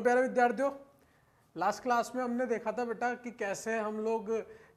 प्यारे विद्यार्थियों, last class में हमने देखा था बेटा कि कैसे हम लोग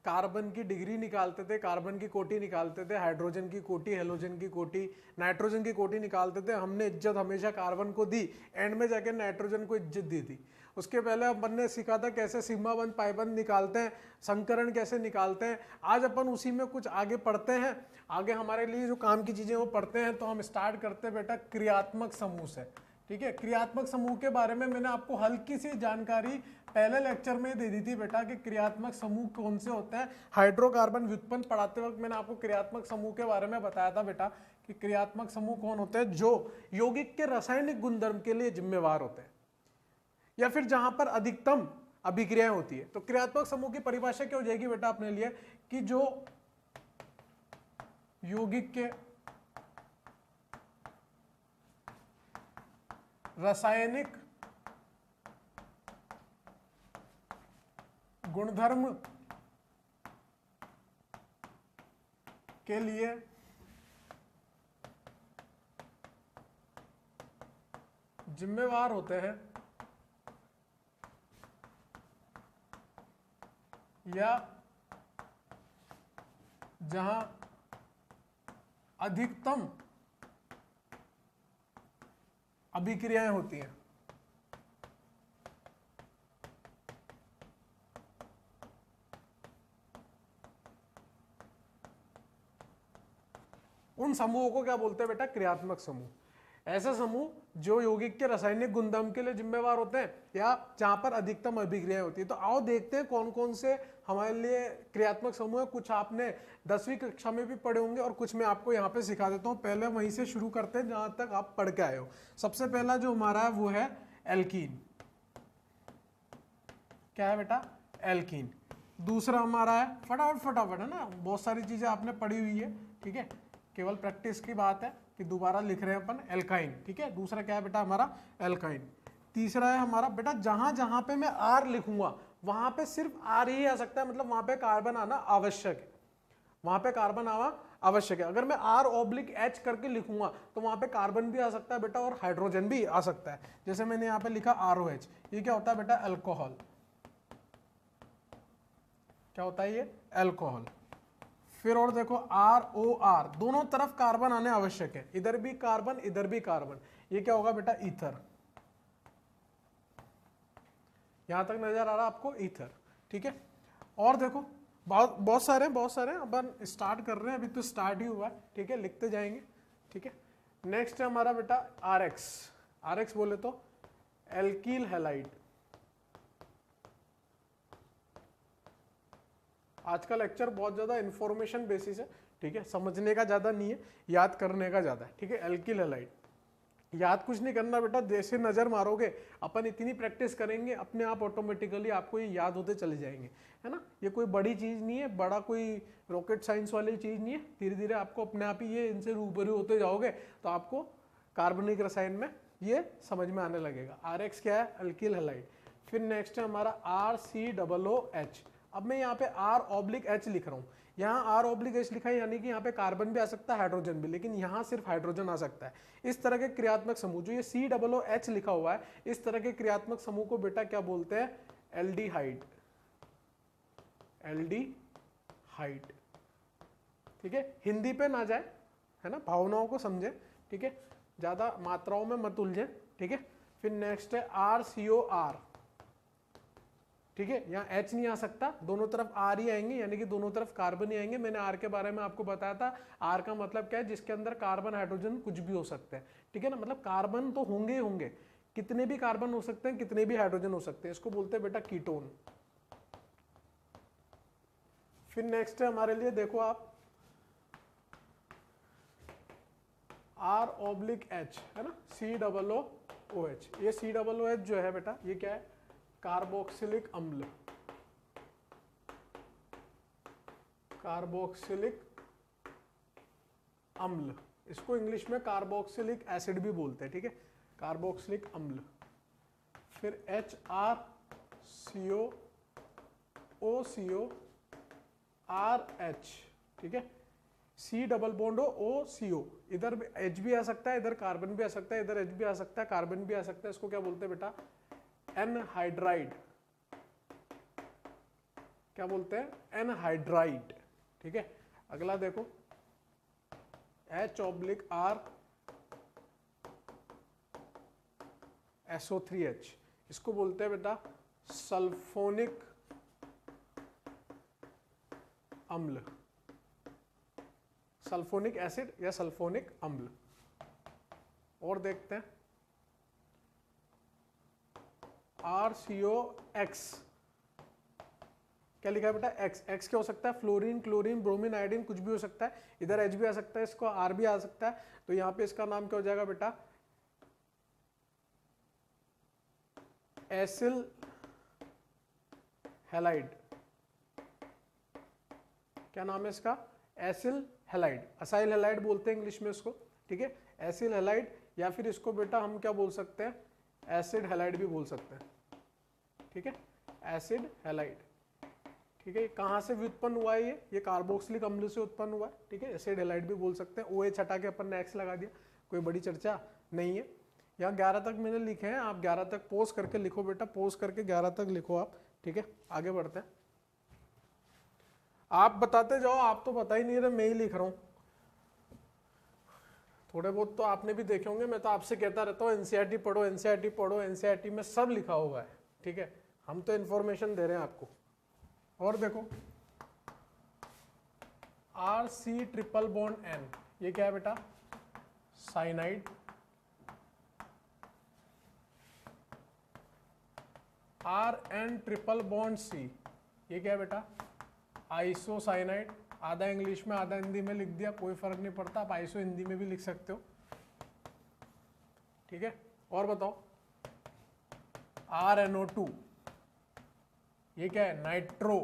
कार्बन की डिग्री निकालते थे, कार्बन की कोटि निकालते थे, हाइड्रोजन की कोटि, हेलोजन की कोटि, नाइट्रोजन की कोटि निकालते थे। हमने इज्जत हमेशा कार्बन को दी, एंड में जाके नाइट्रोजन को इज्जत दी थी। उसके पहले अपन ने सीखा था कैसे सिग्मा बंद पाइबंद निकालते हैं, संकरण कैसे निकालते हैं। आज अपन उसी में कुछ आगे पढ़ते हैं। आगे हमारे लिए जो काम की चीजें वो पढ़ते हैं। तो हम स्टार्ट करते हैं बेटा क्रियात्मक समूह से। ठीक है, क्रियात्मक समूह के बारे में मैंने आपको हल्की सी जानकारी पहले लेक्चर में दे दी थी बेटा कि क्रियात्मक समूह कौन से होते हैं। हाइड्रोकार्बन व्युत्पन्न पढ़ाते वक्त मैंने आपको क्रियात्मक समूह के बारे में बताया था बेटा कि क्रियात्मक समूह कौन होते हैं, जो यौगिक के रासायनिक गुणधर्म के लिए जिम्मेवार होते हैं या फिर जहां पर अधिकतम अभिक्रियाएं होती है। तो क्रियात्मक समूह की परिभाषा क्या हो जाएगी बेटा अपने लिए कि जो यौगिक के रासायनिक गुणधर्म के लिए जिम्मेवार होते हैं या जहां अधिकतम अभिक्रियाएं होती हैं। उन समूहों को क्या बोलते हैं बेटा, क्रियात्मक समूह। ऐसे समूह जो यौगिक के रासायनिक गुणधर्म के लिए जिम्मेवार होते हैं या जहां पर अधिकतम अभिक्रियाएं होती है। तो आओ देखते हैं कौन कौन से हमारे लिए क्रियात्मक समूह है। कुछ आपने 10वीं कक्षा में भी पढ़े होंगे और कुछ मैं आपको यहाँ पे सिखा देता हूँ। पहले वहीं से शुरू करते हैं जहां तक आप पढ़ के आए हो। सबसे पहला जो हमारा है वो है एल्कीन। क्या है बेटा, एल्कीन। दूसरा हमारा है, फटाफट है ना, बहुत सारी चीजें आपने पढ़ी हुई है। ठीक है, केवल प्रैक्टिस की बात है कि दोबारा लिख रहे हैं अपन, एल्काइन। ठीक है, दूसरा क्या है बेटा हमारा, एल्काइन। तीसरा है हमारा बेटा, जहां जहां पे मैं आर लिखूंगा वहां पे सिर्फ आर ही आ सकता है, मतलब वहां पे कार्बन आना आवश्यक है। वहां पे कार्बन आना आवश्यक है। अगर मैं आर ऑब्लिक एच करके लिखूंगा तो वहां पे कार्बन भी आ सकता है बेटा और हाइड्रोजन भी आ सकता है। जैसे मैंने यहाँ पे लिखा ROH, ये क्या होता है बेटा, अल्कोहल। क्या होता है ये, अल्कोहल। फिर और देखो ROR, दोनों तरफ कार्बन आने आवश्यक है, इधर भी कार्बन इधर भी कार्बन। ये क्या होगा बेटा, ईथर। यहां तक नजर आ रहा आपको, ईथर। ठीक है, और देखो बहुत सारे अपन स्टार्ट कर रहे हैं, अभी तो स्टार्ट ही हुआ है। ठीक है, लिखते जाएंगे। ठीक है, नेक्स्ट है हमारा बेटा RX बोले तो एल्कील हैलाइड। आज का लेक्चर बहुत ज्यादा इंफॉर्मेशन बेसिस है। ठीक है, समझने का ज्यादा नहीं है, याद करने का ज्यादा है। ठीक है, एल्कील हैलाइड याद कुछ नहीं करना बेटा, जैसे नजर मारोगे अपन इतनी प्रैक्टिस करेंगे अपने आप ऑटोमेटिकली आपको ये याद होते चले जाएंगे, है ना। ये कोई बड़ी चीज नहीं है, बड़ा कोई रॉकेट साइंस वाली चीज नहीं है। धीरे धीरे आपको अपने आप ही ये इनसे रूबरू होते जाओगे तो आपको कार्बनिक रसायन में ये समझ में आने लगेगा। RX क्या है, एल्कील हैलाइड। फिर नेक्स्ट है हमारा RCOOH। अब मैं यहाँ पे R/H लिख रहा हूँ। यहाँ R/H लिखा है यानी कि यहाँ पे कार्बन भी आ सकता है, हाइड्रोजन भी, लेकिन यहाँ सिर्फ हाइड्रोजन आ सकता है। इस तरह के क्रियात्मक समूह, जो ये COOH लिखा हुआ है, इस तरह के क्रियात्मक समूह को बेटा क्या बोलते हैं, एल्डिहाइड। एल्डिहाइड। ठीक है, हिंदी पे ना जाए, है ना, भावनाओं को समझे। ठीक है, ज्यादा मात्राओं में मत उलझे। ठीक है, फिर नेक्स्ट है RCOR। ठीक है, यहाँ H नहीं आ सकता, दोनों तरफ R ही आएंगे, यानी कि दोनों तरफ कार्बन ही आएंगे। मैंने R के बारे में आपको बताया था, R का मतलब क्या है, जिसके अंदर कार्बन हाइड्रोजन कुछ भी हो सकते हैं। ठीक है ना, मतलब कार्बन तो होंगे ही होंगे, कितने भी कार्बन हो सकते हैं, कितने भी हाइड्रोजन हो सकते हैं। इसको बोलते हैं बेटा कीटोन। फिर नेक्स्ट है हमारे लिए, देखो आप R/H, है ना, COOH। ये COOH जो है बेटा, ये क्या है, कार्बोक्सिलिक अम्ल। कार्बोक्सिलिक अम्ल, इसको इंग्लिश में कार्बोक्सिलिक एसिड भी बोलते हैं। ठीक है, कार्बोक्सिलिक अम्ल। फिर HRCOORH। ठीक है, C++O, इधर H भी आ सकता है, इधर कार्बन भी आ सकता है, इधर H भी आ सकता है, कार्बन भी आ सकता है। इसको क्या बोलते हैं बेटा, एनहाइड्राइड, क्या बोलते हैं, एनहाइड्राइड। ठीक है, अगला देखो H/R SO3H, इसको बोलते हैं बेटा सल्फोनिक अम्ल, सल्फोनिक एसिड या सल्फोनिक अम्ल। और देखते हैं RCOX, क्या लिखा है बेटा, एक्स। एक्स क्या हो सकता है, फ्लोरीन, क्लोरीन, ब्रोमीन, आयोडीन, कुछ भी हो सकता है। इधर H भी आ सकता है, इसको R भी आ सकता है। तो यहाँ पे इसका नाम क्या हो जाएगा बेटा, एसिल हैलाइड। क्या नाम है इसका, एसिल हैलाइड, असाइल हैलाइड बोलते हैं इंग्लिश में इसको। ठीक है, एसिल हैलाइड, या फिर इसको बेटा हम क्या बोल सकते हैं, एसिड हैलाइड भी बोल सकते हैं। ठीक है, एसिड हैलाइड। ठीक है, कहाँ से व्युत्पन्न हुआ है ये कार्बोक्सिलिक अम्ल से उत्पन्न हुआ है। ठीक है, एसिड हैलाइड भी बोल सकते हैं। OH हटा के अपन ने X लगा दिया, कोई बड़ी चर्चा नहीं है। यहाँ 11 तक मैंने लिखे हैं, आप 11 तक पोज करके लिखो बेटा, पोज करके 11 तक लिखो आप। ठीक है, आगे बढ़ते हैं। आप बताते जाओ, आप तो बता ही नहीं रहे, मैं ही लिख रहा हूँ। थोड़े बहुत तो आपने भी देखे होंगे, मैं तो आपसे कहता रहता हूँ NCERT पढ़ो, NCERT पढ़ो, NCERT में सब लिखा हुआ है। ठीक है, हम तो इन्फॉर्मेशन दे रहे हैं आपको। और देखो RC∼N, ये क्या है बेटा, साइनाइड। RN∼C, ये क्या है बेटा, आइसोसाइनाइड। आधा इंग्लिश में आधा हिंदी में लिख दिया, कोई फर्क नहीं पड़ता, आप आइसो हिंदी में भी लिख सकते हो। ठीक है, और बताओ RNO2, ये क्या है, नाइट्रो।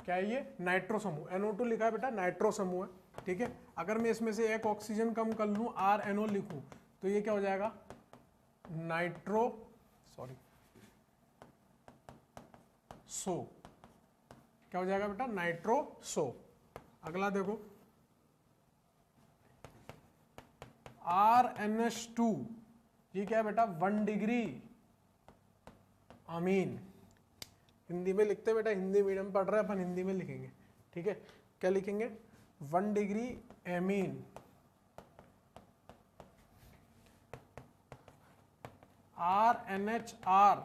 क्या है ये, नाइट्रो समूह। NO2 लिखा है बेटा, नाइट्रो समूह है। ठीक है, अगर मैं इसमें से एक ऑक्सीजन कम कर लूं, RNO लिखूं, तो ये क्या हो जाएगा, नाइट्रो सो। क्या हो जाएगा बेटा, नाइट्रो सो। अगला देखो RNH2, ये क्या है बेटा, 1 डिग्री अमीन। हिंदी में लिखते हैं बेटा, हिंदी मीडियम पढ़ रहे हैं अपन, हिंदी में लिखेंगे। ठीक है, क्या लिखेंगे, 1 डिग्री एमीन। RNHR,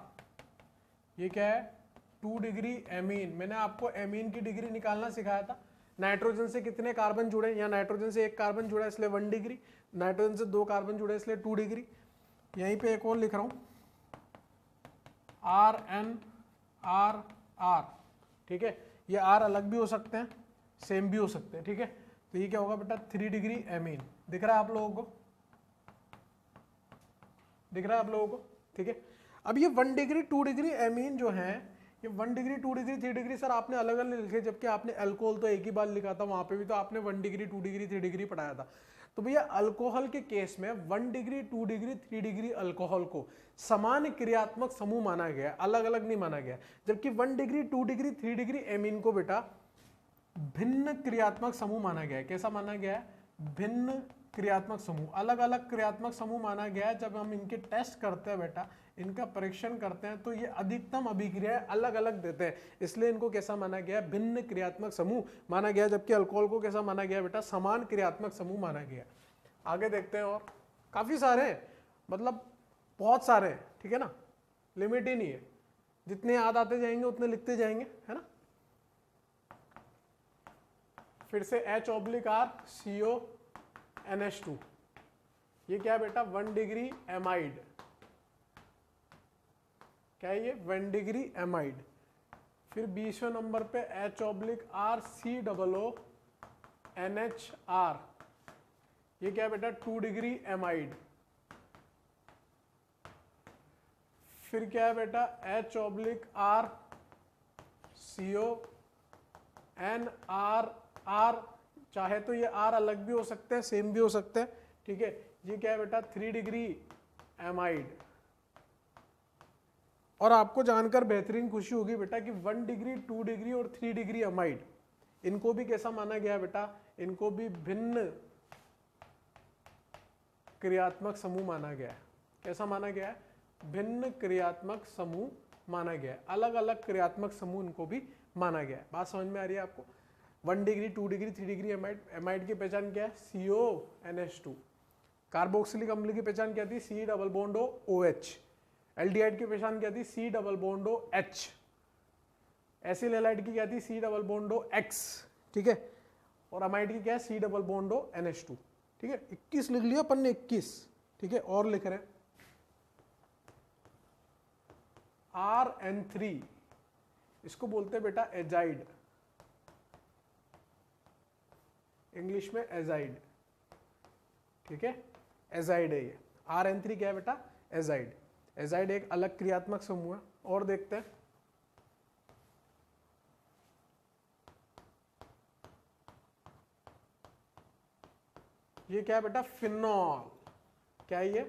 ये क्या है, 2 डिग्री एमीन। मैंने आपको एमीन की डिग्री निकालना सिखाया था। नाइट्रोजन से कितने कार्बन जुड़े, या नाइट्रोजन से 1 कार्बन जुड़ा इसलिए 1 डिग्री, नाइट्रोजन से 2 कार्बन जुड़े इसलिए 2 डिग्री। यहीं पे एक और लिख रहा हूं, RNRR। ठीक है, ये R अलग भी हो सकते हैं, सेम भी हो सकते हैं। ठीक है, तो ये क्या होगा बेटा, 3 डिग्री एमीन। दिख रहा है आप लोगों को, दिख रहा है आप लोगों को। ठीक है, अब ये 1 डिग्री 2 डिग्री एमीन जो है, ये 1 डिग्री 2 डिग्री 3 डिग्री सर आपने अलग अलग लिखे, जबकि आपने अल्कोहल तो एक ही बार लिखा था, वहां पे भी तो आपने 1 डिग्री 2 डिग्री 3 डिग्री पढ़ाया था। तो भैया अल्कोहल के केस में 1 डिग्री 2 डिग्री 3 डिग्री अल्कोहल को समान क्रियात्मक समूह माना गया, अलग अलग नहीं माना गया। जबकि 1 डिग्री 2 डिग्री 3 डिग्री एमीन को बेटा भिन्न क्रियात्मक समूह माना गया है। कैसा माना गया है, भिन्न क्रियात्मक समूह, अलग अलग क्रियात्मक समूह माना गया है। जब हम इनके टेस्ट करते हैं बेटा, इनका परीक्षण करते हैं, तो ये अधिकतम अभिक्रियाएं अलग अलग देते हैं, इसलिए इनको कैसा माना गया, भिन्न क्रियात्मक समूह माना गया। जबकि अल्कोहल को कैसा माना गया बेटा, समान क्रियात्मक समूह माना गया। आगे देखते हैं, और काफी सारे हैं, मतलब बहुत सारे हैं। ठीक है ना, लिमिट ही नहीं है, जितने याद आते जाएंगे उतने लिखते जाएंगे, है ना। फिर से H/R CONH2, ये क्या है बेटा, 1 डिग्री एमाइड। क्या है ये, 1 डिग्री एमाइड। फिर 20वें नंबर पे H/R COONHR, ये क्या है बेटा, 2 डिग्री एमाइड। फिर क्या है बेटा, H/R CONRR, चाहे तो ये R अलग भी हो सकते हैं, सेम भी हो सकते हैं। ठीक है, ये क्या है बेटा, 3 डिग्री एमाइड। और आपको जानकर बेहतरीन खुशी होगी बेटा कि 1 डिग्री 2 डिग्री और 3 डिग्री एमाइड, इनको भी कैसा माना गया बेटा, इनको भी भिन्न क्रियात्मक समूह माना गया है। कैसा माना गया है? भिन्न क्रियात्मक समूह माना गया है। अलग अलग क्रियात्मक समूह इनको भी माना गया है। बात समझ में आ रही है आपको? 1 degree 2 degree 3 degree amide. Amide की पहचान क्या है? CONH2। कार्बोक्सिलिक अम्ल की पहचान क्या थी? C double bond OH। Aldehyde की पहचान क्या थी? C double bond H। Acyl halide की क्या थी? C double bond X। ठीक है, और अमाइड की क्या है? C double bond NH2। ठीक है, 21 लिख लिया अपन ने, 21। ठीक है, और लिख रहे हैं RN3, इसको बोलते हैं बेटा एजाइड, इंग्लिश में एजाइड। ठीक है, एजाइड है ये। RN3 क्या है बेटा? एजाइड। एजाइड एक अलग क्रियात्मक समूह है। और देखते हैं, ये क्या है बेटा? फिनॉल। क्या है ये?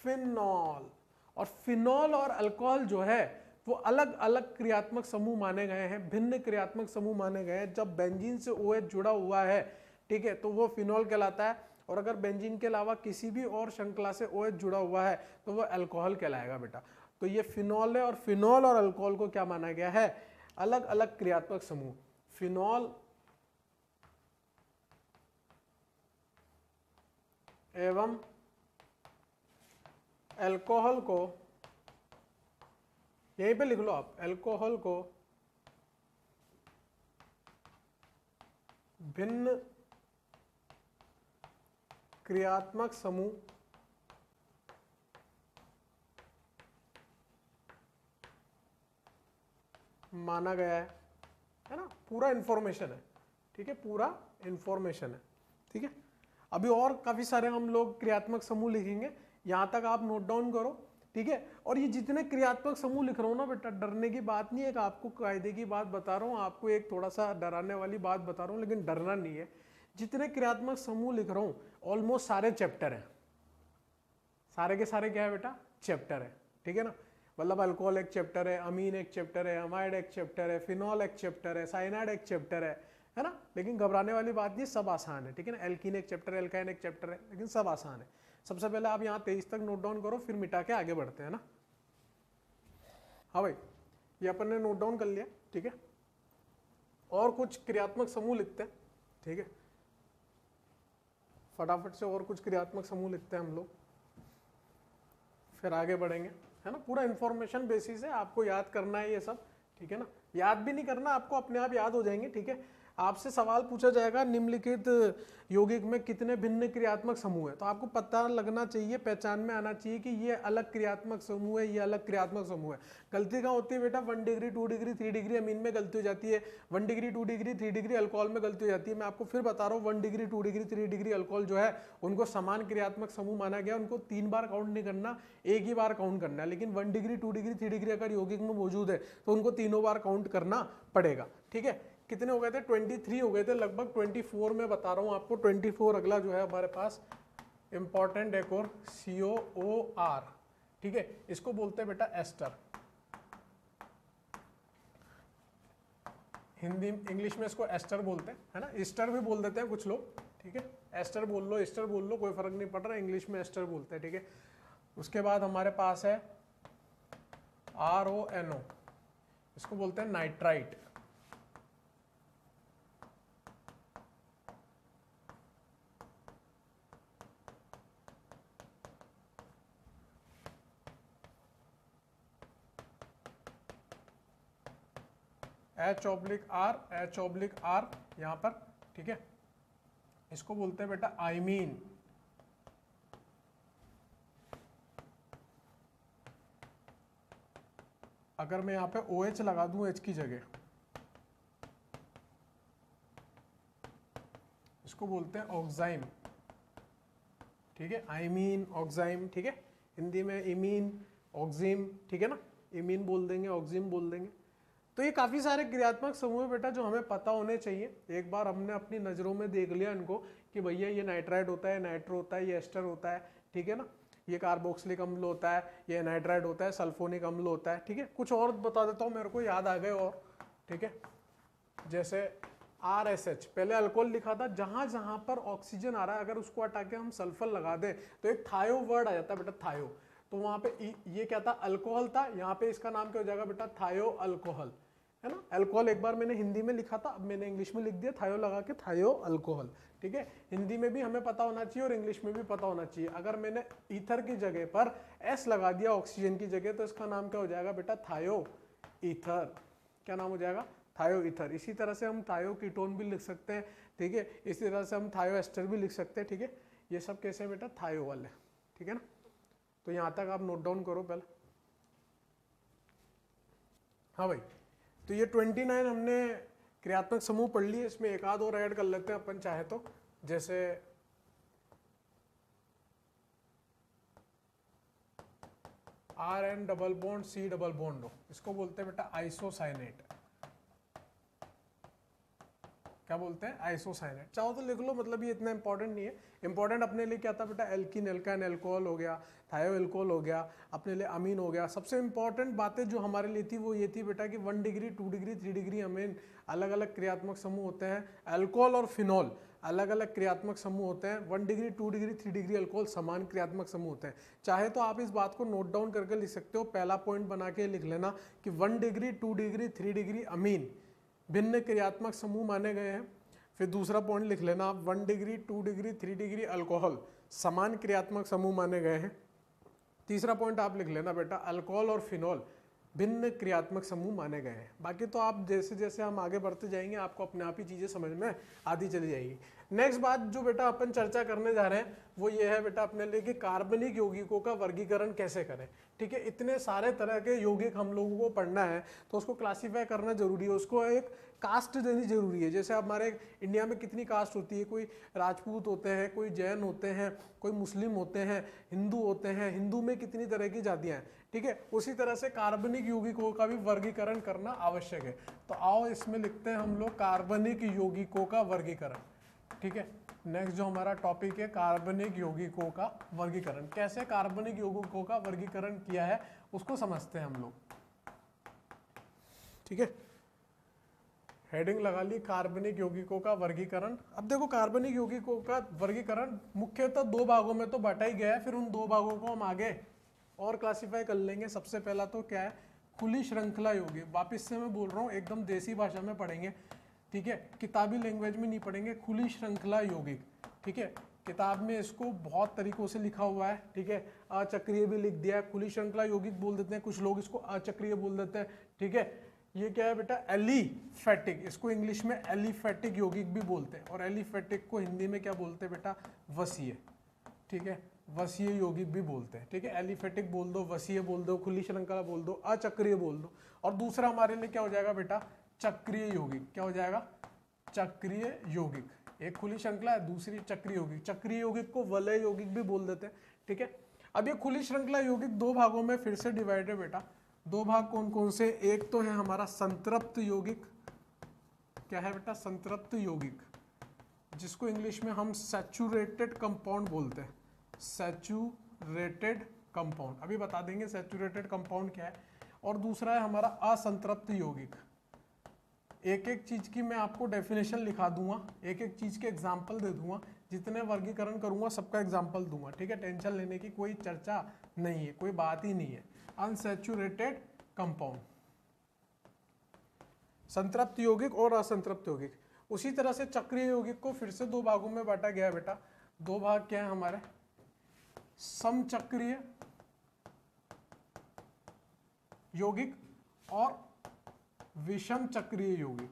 फिनॉल। और फिनॉल और अल्कोहल जो है वो अलग अलग क्रियात्मक समूह माने गए हैं, भिन्न क्रियात्मक समूह माने गए हैं। जब बेंजीन से OH जुड़ा हुआ है, ठीक है, तो वो फिनॉल कहलाता है। और अगर बेंजीन के अलावा किसी भी और श्रृंखला से OH जुड़ा हुआ है तो वो अल्कोहल कहलाएगा बेटा। तो ये फिनॉल है, और फिनॉल और अल्कोहल को क्या माना गया है? अलग अलग क्रियात्मक समूह। फिनॉल एवं अल्कोहल को, यहीं पे लिख लो आप, अल्कोहल को भिन्न क्रियात्मक समूह माना गया है ना? पूरा इंफॉर्मेशन है। ठीक है, पूरा इंफॉर्मेशन है। ठीक है, अभी और काफी सारे हम लोग क्रियात्मक समूह लिखेंगे, यहां तक आप नोट डाउन करो। ठीक है, और ये जितने क्रियात्मक समूह लिख रहा हूं ना बेटा, डरने की बात नहीं है, आपको कायदे की बात बता रहा हूं, आपको एक थोड़ा सा डराने वाली बात बता रहा हूं, लेकिन डरना नहीं है। जितने क्रियात्मक समूह लिख रहा हूं ऑलमोस्ट सारे चैप्टर हैं। सारे के सारे क्या है बेटा? चैप्टर है। ठीक है ना? मतलब अल्कोहल एक चैप्टर है, अमीन एक चैप्टर है, अमाइड एक चैप्टर है, फिनॉल एक चैप्टर है, साइनाइड एक चैप्टर है ना? लेकिन घबराने वाली बात नहीं, सब आसान है। ठीक है ना? एल्कीन एक चैप्टर है, एल्काइन एक चैप्टर है, लेकिन सब आसान है। सबसे पहले आप यहाँ 23 तक नोट डाउन करो, फिर मिटा के आगे बढ़ते हैं ना। हाँ भाई, ये अपन ने नोट डाउन कर लिया। ठीक है, और कुछ क्रियात्मक समूह लिखते हैं। ठीक है, फटाफट से और कुछ क्रियात्मक समूह लिखते हैं हम लोग, फिर आगे बढ़ेंगे, है ना? पूरा इंफॉर्मेशन बेसिस है, आपको याद करना है ये सब। ठीक है ना? याद भी नहीं करना, आपको अपने आप याद हो जाएंगे। ठीक है, आपसे सवाल पूछा जाएगा निम्नलिखित यौगिक में कितने भिन्न क्रियात्मक समूह है, तो आपको पता लगना चाहिए, पहचान में आना चाहिए कि ये अलग क्रियात्मक समूह है, ये अलग क्रियात्मक समूह है। गलती कहाँ होती है बेटा? 1 डिग्री 2 डिग्री 3 डिग्री अमीन में गलती हो जाती है, 1 डिग्री 2 डिग्री 3 डिग्री अल्कोहल में गलती हो जाती है। मैं आपको फिर बता रहा हूँ, 1 डिग्री 2 डिग्री 3 डिग्री अल्कोहल जो है उनको समान क्रियात्मक समूह माना गया। उनको 3 बार काउंट नहीं करना, एक ही बार काउंट करना है। लेकिन 1 डिग्री 2 डिग्री 3 डिग्री अगर यौगिक में मौजूद है तो उनको तीनों बार काउंट करना पड़ेगा। ठीक है, कितने हो गए थे? 23 हो गए थे लगभग, 24 में बता रहा हूं आपको। 24 अगला जो है हमारे पास इंपॉर्टेंट एक और COOR। ठीक है, इसको बोलते हैं बेटा एस्टर। हिंदी इंग्लिश में इसको एस्टर बोलते हैं, है ना? ईस्टर भी बोल देते हैं कुछ लोग। ठीक है, एस्टर बोल लो, ईस्टर बोल लो, कोई फर्क नहीं पड़ रहा, इंग्लिश में एस्टर बोलते हैं। ठीक है, उसके बाद हमारे पास है RONO, इसको बोलते हैं नाइट्राइट। H/R यहाँ पर। ठीक है, इसको बोलते हैं बेटा आइमीन। अगर मैं यहाँ पे OH लगा दूं H की जगह, इसको बोलते हैं ऑक्साइम। ठीक है, आइमीन, ऑक्साइम। ठीक है, हिंदी में इमीन, ऑक्सिम। ठीक है ना? इमीन बोल देंगे, ऑक्सिम बोल देंगे। तो ये काफी सारे क्रियात्मक समूह बेटा जो हमें पता होने चाहिए। एक बार हमने अपनी नजरों में देख लिया इनको कि भैया ये नाइट्राइट होता है, नाइट्रो होता है, ये एस्टर होता है। ठीक है ना? ये कार्बोक्सिलिक अम्ल होता है, ये नाइट्राइट होता है, सल्फोनिक अम्ल होता है। ठीक है, कुछ और बता देता हूँ, मेरे को याद आ गए और। ठीक है, जैसे RSH, पहले अल्कोहल लिखा था, जहां जहां पर ऑक्सीजन आ रहा है अगर उसको हटा के हम सल्फर लगा दे तो एक थायो वर्ड आ जाता है बेटा, थायो। तो वहां पे ये क्या था, अल्कोहल था, यहाँ पे इसका नाम क्या हो जाएगा बेटा, थायो अल्कोहल, है ना। अल्कोहल एक बार मैंने हिंदी में लिखा था, अब मैंने इंग्लिश में लिख दिया थायो लगा के, थायो अल्कोहल, ठीक है। हिंदी में भी हमें पता होना चाहिए और इंग्लिश में भी पता होना चाहिए। अगर मैंने ईथर की जगह पर एस लगा दिया ऑक्सीजन की जगह, तो इसका नाम क्या हो जाएगा बेटा, थायो ईथर। क्या नाम हो जाएगा, थायो ईथर। इसी तरह से हम थायो कीटोन भी लिख सकते हैं, ठीक है। इसी तरह से हम थायो एस्टर भी लिख सकते हैं, ठीक है। ये सब कैसे बेटा, थायो वाले, ठीक है ना। तो यहाँ तक आप नोट डाउन करो पहले। हाँ भाई, तो ये 29 हमने क्रियात्मक समूह पढ़ लिए, इसमें एक आध और ऐड कर लेते हैं अपन चाहे तो, जैसे RN double bond C double bond हो, इसको बोलते हैं बेटा आइसोसाइनेट। क्या बोलते हैं, आइसोसाइनेट। चाहो तो लिख लो, मतलब ये इतना इंपॉर्टेंट नहीं है। इंपॉर्टेंट अपने लिए क्या था बेटा, एल्कीन एल्काइन एल्कोहल हो गया, थायो एल्कोहल हो गया, अपने लिए अमीन हो गया। सबसे इंपॉर्टेंट बातें जो हमारे लिए थी वो ये थी बेटा कि 1 डिग्री 2 डिग्री 3 डिग्री अमीन अलग अलग क्रियात्मक समूह होते हैं। अल्कोहल और फिनॉल अलग अलग क्रियात्मक समूह होते हैं। 1 डिग्री 2 डिग्री 3 डिग्री अल्कोहल समान क्रियात्मक समूह होते हैं। चाहे तो आप इस बात को नोट डाउन करके लिख सकते हो, पहला पॉइंट बना के लिख लेना कि 1 डिग्री 2 डिग्री 3 डिग्री अमीन भिन्न क्रियात्मक समूह माने गए हैं। फिर दूसरा पॉइंट लिख लेना आप, 1 डिग्री 2 डिग्री 3 डिग्री अल्कोहल समान क्रियात्मक समूह माने गए हैं। तीसरा पॉइंट आप लिख लेना बेटा, अल्कोहल और फिनॉल भिन्न क्रियात्मक समूह माने गए हैं। बाकी तो आप जैसे जैसे हम आगे बढ़ते जाएंगे आपको अपने आप ही चीजें समझ में आती चली जाएगी। नेक्स्ट बात जो बेटा अपन चर्चा करने जा रहे हैं वो ये है बेटा अपने लिए कि कार्बनिक यौगिकों का वर्गीकरण कैसे करें, ठीक है। इतने सारे तरह के यौगिक हम लोगों को पढ़ना है तो उसको क्लासीफाई करना जरूरी है, उसको एक कास्ट देनी जरूरी है। जैसे हमारे इंडिया में कितनी कास्ट होती है, कोई राजपूत होते हैं, कोई जैन होते हैं, कोई मुस्लिम होते हैं, हिंदू होते हैं, हिंदू में कितनी तरह की जातियां हैं, ठीक है। उसी तरह से कार्बनिक यौगिकों का भी वर्गीकरण करना आवश्यक है। तो आओ इसमें लिखते हैं हम लोग कार्बनिक यौगिकों का वर्गीकरण, ठीक है। नेक्स्ट जो हमारा टॉपिक है कार्बनिक यौगिकों का वर्गीकरण। कैसे कार्बनिक यौगिकों का वर्गीकरण किया है उसको समझते हैं हम लोग, ठीक है। हेडिंग लगा ली कार्बनिक यौगिकों का वर्गीकरण। अब देखो कार्बनिक यौगिकों का वर्गीकरण मुख्यतः 2 भागों में तो बांटा ही गया है, फिर उन 2 भागों को हम आगे और क्लासिफाई कर लेंगे। सबसे पहला तो क्या है, खुली श्रृंखला यौगिक। वापिस से मैं बोल रहा हूँ एकदम देसी भाषा में पढ़ेंगे, ठीक है, किताबी लैंग्वेज में नहीं पढ़ेंगे। खुली श्रृंखला यौगिक, ठीक है। किताब में इसको बहुत तरीकों से लिखा हुआ है, ठीक है। अचक्रीय भी लिख दिया है, खुली श्रृंखला यौगिक बोल देते हैं, कुछ लोग इसको अचक्रीय बोल देते हैं, ठीक है। ये क्या है बेटा, एलिफेटिक, इसको इंग्लिश में एलिफेटिक यौगिक भी बोलते हैं, और एलिफेटिक को हिंदी में क्या बोलते हैं बेटा, वसीय, ठीक है, वसीय यौगिक भी बोलते हैं, ठीक है। एलिफेटिक बोल दो, वसीय बोल दो, खुली श्रृंखला बोल दो, अचक्रीय बोल दो। और दूसरा हमारे लिए क्या हो जाएगा बेटा, चक्रीय यौगिक। क्या हो जाएगा, चक्रीय यौगिक। एक खुली श्रृंखला है, दूसरी चक्रीय यौगिक। चक्रीय यौगिक को वलय यौगिक भी बोल देते हैं, ठीक है। अब ये खुली श्रृंखला यौगिक 2 भागों में फिर से डिवाइड है बेटा। 2 भाग कौन कौन से, एक तो है हमारा संतृप्त यौगिक। क्या है बेटा, संतृप्त यौगिक, जिसको इंग्लिश में हम सैचुरेटेड कंपाउंड बोलते हैं, सैचुरेटेड कंपाउंड। अभी बता देंगे सैचुरेटेड कंपाउंड क्या है। और दूसरा है हमारा असंतृप्त यौगिक। एक एक चीज की मैं आपको डेफिनेशन लिखा दूंगा, एक एक चीज के एग्जाम्पल दे दूंगा, जितने वर्गीकरण करूंगा सबका एग्जाम्पल दूंगा, ठीक है। टेंशन लेने की कोई चर्चा नहीं है, कोई बात ही नहीं है। अनसैचुरेटेड कंपाउंड, संतृप्त यौगिक और असंतृप्त यौगिक। उसी तरह से चक्रीय यौगिक को फिर से 2 भागों में बांटा गया है बेटा। 2 भाग क्या है हमारे, समचक्रीय यौगिक और विषम चक्रीय यौगिक।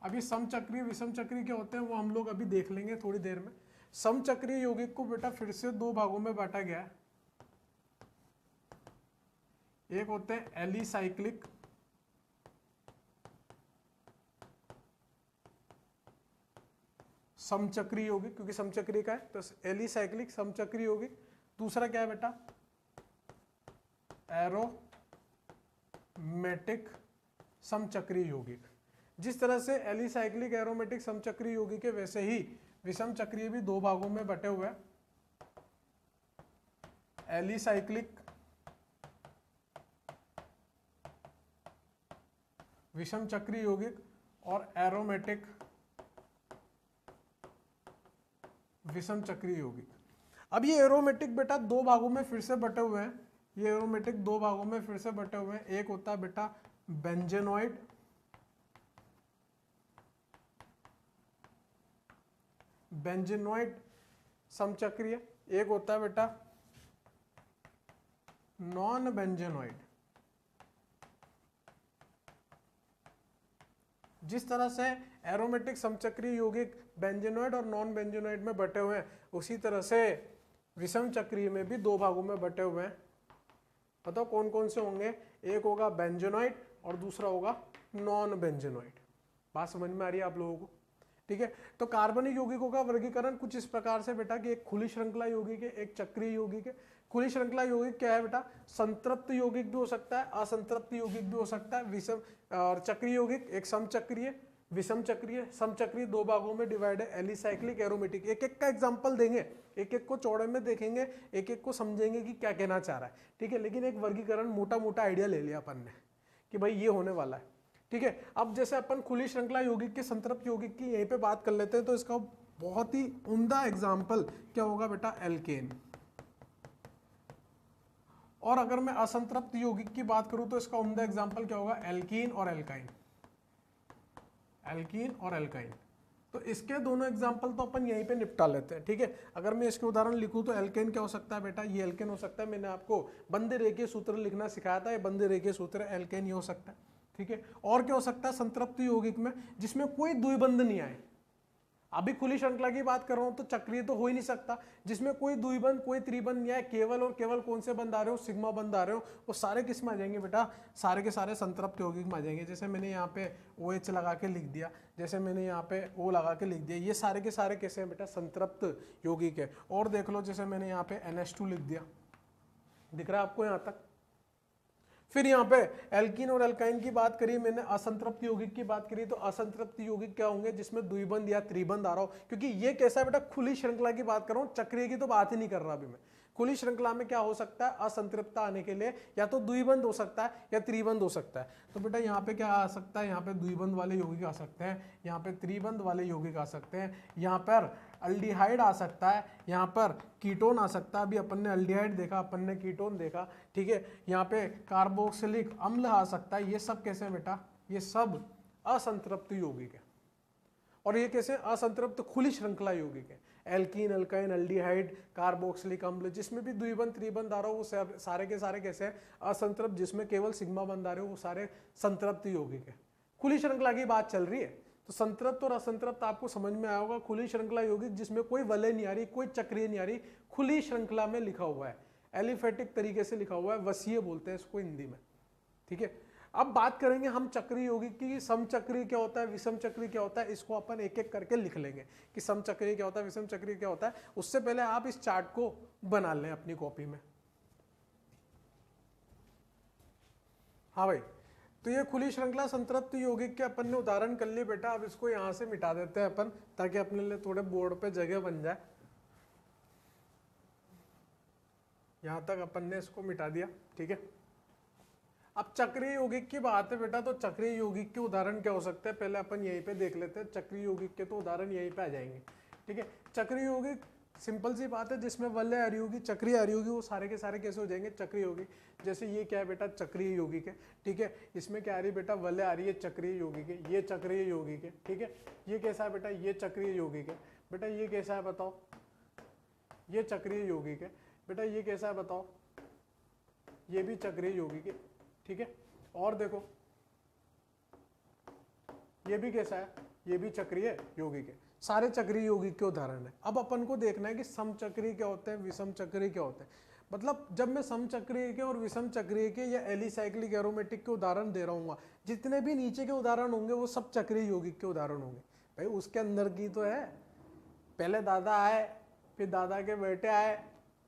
अभी समचक्रीय विषम चक्रीय क्या होते हैं वो हम लोग अभी देख लेंगे थोड़ी देर में। समचक्रीय यौगिक को बेटा फिर से 2 भागों में बांटा गया है। एक होते हैं एलिसाइक्लिक समचक्रीय यौगिक, क्योंकि समचक्रीय का है तो एलिसाइक्लिक समचक्रीय यौगिक। दूसरा क्या है बेटा, एरोमेटिक समचक्रीय यौगिक। जिस तरह से एलिसाइक्लिक एरोमेटिक समचक्रीय यौगिक है वैसे ही विषम चक्रीय भी 2 भागों में बटे हुए हैं। एलिसाइक्लिक विषम चक्रीय यौगिक और एरोमेटिक विषम चक्रीय यौगिक। अब ये एरोमेटिक बेटा दो भागों में फिर से बटे हुए हैं, ये एरोमेटिक दो भागों में फिर से बटे हुए हैं। एक होता है बेटा बेंजेनॉइड, बेंजेनॉइड समचक्रीय, एक होता है बेटा नॉन बेंजेनॉइड। जिस तरह से एरोमेटिक समचक्रीय यौगिक बेंजेनॉइड और नॉन बेंजेनॉइड में बटे हुए हैं, उसी तरह से विषम चक्रीय में भी दो भागों में बटे हुए हैं। बताओ कौन कौन से होंगे? एक होगा बेंजेनॉइड और दूसरा होगा नॉन बेंजेनॉइड। बात समझ में आ रही है आप लोगों को? ठीक है। तो कार्बनिक यौगिकों का वर्गीकरण कुछ इस प्रकार से बेटा कि एक खुली श्रृंखला यौगिक है, एक चक्रीय यौगिक है। खुली श्रृंखला यौगिक क्या है बेटा? संतृप्त यौगिक भी हो सकता है, असंतृप्त यौगिक भी हो सकता है। विषम और चक्रीय यौगिक एक समचक्रीय, विषम चक्रीय, समचक्रीय दो भागों में डिवाइड है, एलिसाइक्लिक, एरोमेटिक। एक एक का एग्जांपल देंगे, एक एक को चौड़े में देखेंगे, एक एक को समझेंगे कि क्या कहना चाह रहा है। ठीक है, लेकिन एक वर्गीकरण मोटा मोटा आइडिया ले लिया अपन ने कि भाई ये होने वाला है। ठीक है, अब जैसे अपन खुली श्रृंखला यौगिक के संतृप्त यौगिक की यहीं पे बात कर लेते हैं, तो इसका बहुत ही उम्दा एग्जाम्पल क्या होगा बेटा? एल्केन। और अगर मैं असंतृप्त यौगिक की बात करूं तो इसका उम्दा एग्जाम्पल क्या होगा? एल्कीन और एल्काइन। एल्कीन और एल्काइन, तो इसके दोनों एग्जाम्पल तो अपन यहीं पे निपटा लेते हैं। ठीक है, अगर मैं इसके उदाहरण लिखूं तो एल्केन क्या हो सकता है बेटा? ये एल्केन हो सकता है। मैंने आपको बंद रेखीय सूत्र लिखना सिखाया था, ये बंद रेखीय सूत्र एल्केन ये हो सकता है। ठीक है, और क्या हो सकता है संतृप्त यौगिक में? जिसमें कोई द्विबंध नहीं आए। अभी खुली श्रृंखला की बात कर रहा हूं तो चक्रीय तो हो ही नहीं सकता, जिसमें कोई द्विबंध कोई त्रिबंध नहीं आए। केवल और केवल कौन से बंध आ रहे हो? सिग्मा बंध आ रहे हो। वो सारे किस में आ जाएंगे बेटा? सारे के सारे संतृप्त यौगिक में आ जाएंगे। जैसे मैंने यहाँ पे OH लगा के लिख दिया, जैसे मैंने यहाँ पे O लगा के लिख दिया, ये सारे के सारे कैसे हैं बेटा? संतृप्त यौगिक है। और देख लो, जैसे मैंने यहाँ पे NH2 लिख दिया, दिख रहा है आपको यहाँ तक? फिर यहाँ पे एल्कीन और एल्काइन की बात करी मैंने, असंतृप्त यौगिक की बात करी, तो असंतृप्त यौगिक क्या होंगे? जिसमें द्विबंध या त्रिबंध आ रहा हो। क्योंकि ये कैसा है बेटा? खुली श्रृंखला की बात कर रहा हूँ, चक्रीय की तो बात ही नहीं कर रहा अभी मैं। खुली श्रृंखला में क्या हो सकता है? असंतृप्तता आने के लिए या तो द्विबंध हो सकता है या त्रिबंध हो सकता है। तो बेटा यहाँ पे क्या आ सकता है? यहाँ पे द्विबंध वाले यौगिक आ सकते हैं, यहाँ पे त्रिबंध वाले यौगिक आ सकते हैं, यहाँ पर अल्डिहाइड आ सकता है, यहाँ पर कीटोन आ सकता है। अभी अपन ने अल्डिहाइड देखा, अपन ने कीटोन देखा। ठीक है, यहाँ पे कार्बोक्सिलिक अम्ल आ सकता है। ये सब कैसे हैं बेटा? ये सब असंतृप्त यौगिक है। और ये कैसे? असंतृप्त खुली श्रृंखला यौगिक है। एल्कीन, एल्काइन, अल्डिहाइड, कार्बोक्सिलिक अम्ल, जिसमें भी द्विबंध त्रिबंध आ रहा हो वो सारे के सारे कैसे हैं? असंतृप्त। जिसमें केवल सिग्मा बंध आ रहे हो वो सारे संतृप्त यौगिक है। खुली श्रृंखला की बात चल रही है, तो संतृप्त और असंतृप्त आपको समझ में आया होगा। खुली श्रृंखला यौगिक जिसमें कोई वलय नहीं आ रही, कोई चक्रीय नहीं आ रही, खुली श्रृंखला में लिखा हुआ है, एलिफेटिक तरीके से लिखा हुआ है, वसीय बोलते हैं इसको हिंदी में। ठीक है, अब बात करेंगे हम चक्रीय यौगिक की। समचक्रीय क्या होता है, विषम चक्रीय क्या होता है, इसको अपन एक एक करके लिख लेंगे कि समचक्रीय क्या होता है, विषम चक्रीय क्या होता है। उससे पहले आप इस चार्ट को बना लें अपनी कॉपी में। हाँ भाई, तो ये खुली श्रृंखला संतृप्त यौगिक के अपन ने उदाहरण कर लिए बेटा। अब इसको यहां से मिटा देते हैं अपन, ताकि अपने लिए थोड़े बोर्ड पे जगह बन जाए। यहां तक अपन ने इसको मिटा दिया। ठीक है, अब चक्रीय यौगिक की बात है बेटा, तो चक्रीय यौगिक के उदाहरण क्या हो सकते हैं पहले अपन यहीं पे देख लेते हैं। चक्रीय यौगिक के तो उदाहरण यहीं पे आ जाएंगे। ठीक है, चक्रीय यौगिक सिंपल सी बात है, जिसमें वलय आ रही होगी, चक्रीय आ रही होगी, वो सारे के सारे कैसे हो जाएंगे? चक्रीय यौगिक। जैसे ये क्या है बेटा? चक्रीय यौगिक है। ठीक है, इसमें क्या आ रही है बेटा? वलय आ रही है, चक्रीय यौगिक है। ये चक्रीय यौगिक है। ठीक है, ये कैसा है बेटा? ये चक्रीय यौगिक है। बेटा ये कैसा है बताओ? ये चक्रीय यौगिक है। बेटा ये कैसा है बताओ? ये भी चक्रीय यौगिक है। ठीक है, और देखो ये भी कैसा है? ये भी चक्रीय यौगिक है। सारे चक्रीय यौगिक के उदाहरण है। अब अपन को देखना है कि समचक्रीय क्या होते हैं, विषम चक्रीय क्या होते हैं। मतलब जब मैं समचक्रीय के और विषम चक्रीय के या एलिसाइक्लिक एरोमेटिक के उदाहरण दे रहा हूँ, जितने भी नीचे के उदाहरण होंगे वो सब चक्रीय यौगिक के उदाहरण होंगे। भाई उसके अंदर की तो है, पहले दादा आए, फिर दादा के बेटे आए,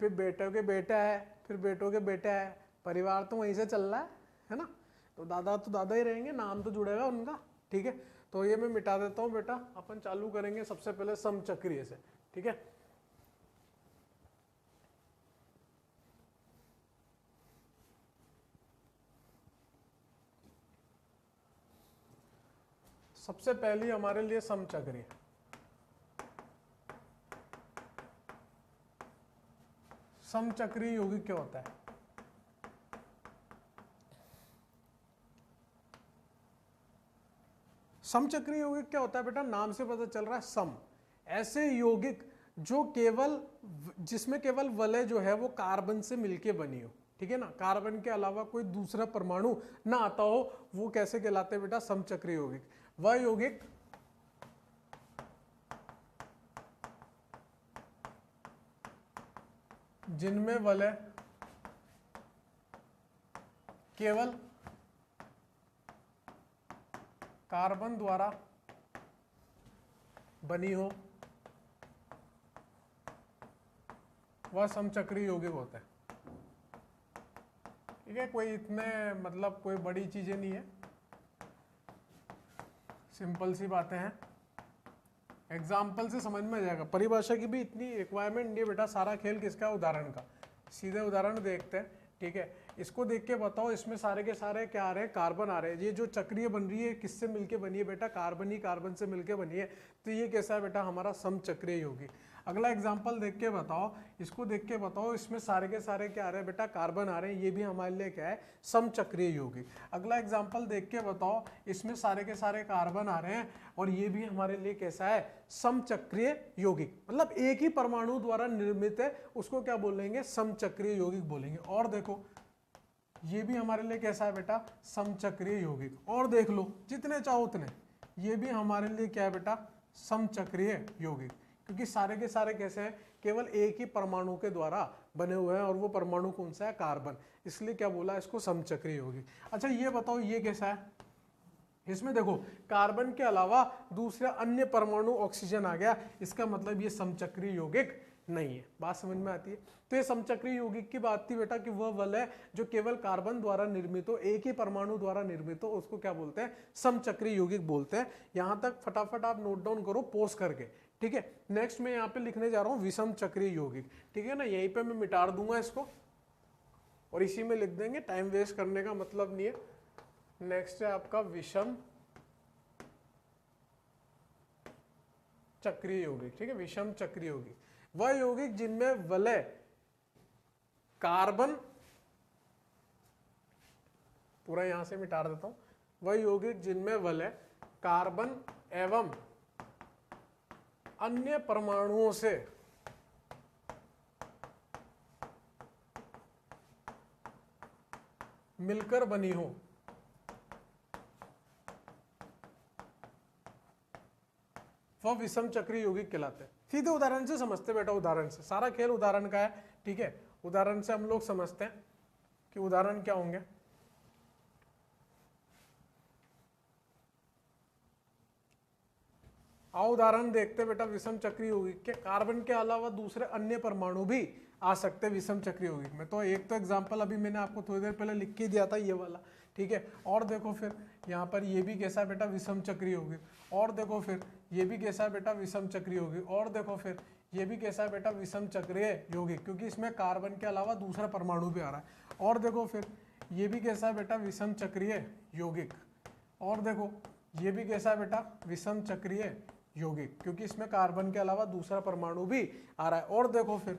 फिर बेटों के बेटे आए, फिर बेटों के बेटे आए। परिवार तो वहीं से चल रहा है ना? तो दादा ही रहेंगे, नाम तो जुड़ेगा उनका। ठीक है, तो ये मैं मिटा देता हूं बेटा। अपन चालू करेंगे सबसे पहले समचक्रीय से। ठीक है, सबसे पहली हमारे लिए समचक्रीय। समचक्रीय यौगिक क्या होता है? समचक्रीय यौगिक क्या होता है बेटा? नाम से पता चल रहा है सम। ऐसे यौगिक जो केवल जिसमें केवल वलय जो है वो कार्बन से मिलके बनी हो, ठीक है ना, कार्बन के अलावा कोई दूसरा परमाणु ना आता हो, वो कैसे कहलाते हैं बेटा? समचक्रीय यौगिक। वह यौगिक जिनमें वलय केवल कार्बन द्वारा बनी हो, वह समचक्रीय यौगिक होता है। ठीक है, कोई इतने मतलब कोई बड़ी चीजें नहीं है, सिंपल सी बातें हैं, एग्जाम्पल से समझ में आ जाएगा। परिभाषा की भी इतनी रिक्वायरमेंट नहीं है बेटा, सारा खेल किसका? उदाहरण का। सीधे उदाहरण देखते हैं, ठीक है। इसको देख के बताओ, इसमें सारे के सारे क्या आ रहे हैं? कार्बन आ रहे हैं। ये जो चक्रीय बन रही है किससे मिलके बनी है बेटा? कार्बन ही कार्बन से मिलके बनी है, तो ये कैसा है बेटा? हमारा समचक्रीय यौगिक। अगला एग्जाम्पल देख के बताओ, इसको देख के बताओ, इसमें सारे के सारे क्या आ रहे हैं बेटा? कार्बन आ रहे हैं, ये भी हमारे लिए क्या है? समचक्रीय यौगिक। अगला एग्जाम्पल देख के बताओ, इसमें सारे के सारे कार्बन आ रहे हैं और ये भी हमारे लिए कैसा है? समचक्रीय यौगिक। मतलब एक ही परमाणु द्वारा निर्मित है, उसको क्या बोलेंगे? समचक्रीय यौगिक बोलेंगे। और देखो ये भी हमारे लिए कैसा है बेटा? समचक्रीय यौगिक। और देख लो जितने चाहो उतने, ये भी हमारे लिए क्या है बेटा? समचक्रीय यौगिक। क्योंकि सारे के सारे कैसे हैं? केवल एक ही परमाणु के द्वारा बने हुए हैं, और वो परमाणु कौन सा है? कार्बन। इसलिए क्या बोला इसको? समचक्रीय यौगिक। अच्छा ये बताओ ये कैसा है? इसमें देखो कार्बन के अलावा दूसरा अन्य परमाणु ऑक्सीजन आ गया, इसका मतलब ये समचक्रीय यौगिक नहीं है। बात समझ में आती है? तो ये समचक्रीय यौगिक की बात थी बेटा कि वह वलय जो केवल कार्बन द्वारा निर्मित हो, एक ही परमाणु द्वारा निर्मित हो, उसको क्या बोलते हैं? समचक्रीय यौगिक बोलते हैं। यहां तक फटाफट आप नोट डाउन करो पोस्ट करके, ठीक है। नेक्स्ट मैं यहाँ पे लिखने जा रहा हूँ विषम चक्रीय यौगिक, ठीक है ना। यहीं पे मैं मिटा दूंगा इसको और इसी में लिख देंगे, टाइम वेस्ट करने का मतलब नहीं है। नेक्स्ट है आपका विषम चक्रीय यौगिक, ठीक है। विषम चक्रीय यौगिक वह यौगिक जिनमें वलय कार्बन, पूरा यहां से मिटा देता हूं, वह यौगिक जिनमें वलय कार्बन एवं अन्य परमाणुओं से मिलकर बनी हो, वह विषम चक्रीय यौगिक कहलाते हैं। सीधे उदाहरण से समझते बेटा, उदाहरण से, सारा खेल उदाहरण का है, ठीक है। उदाहरण से हम लोग समझते हैं कि उदाहरण क्या होंगे। आओ उदाहरण देखते बेटा विषम चक्रीय यौगिक के। कार्बन के अलावा दूसरे अन्य परमाणु भी आ सकते हैं विषम चक्रीय यौगिक में। तो एक तो एग्जांपल अभी मैंने आपको थोड़ी देर पहले लिख के दिया था, ये वाला, ठीक है। और देखो फिर यहाँ पर ये भी कैसा है बेटा? विषम चक्रीय यौगिक। और देखो फिर ये भी कैसा है बेटा? विषम चक्रीय यौगिक। और देखो फिर ये भी कैसा है बेटा? विषम चक्रीय यौगिक, क्योंकि इसमें कार्बन के अलावा दूसरा परमाणु भी आ रहा है। और देखो फिर ये भी कैसा है बेटा? विषम चक्रीय यौगिक। और देखो ये भी कैसा है बेटा? विषम चक्रीय यौगिक, क्योंकि इसमें कार्बन के अलावा दूसरा परमाणु भी आ रहा है। और देखो फिर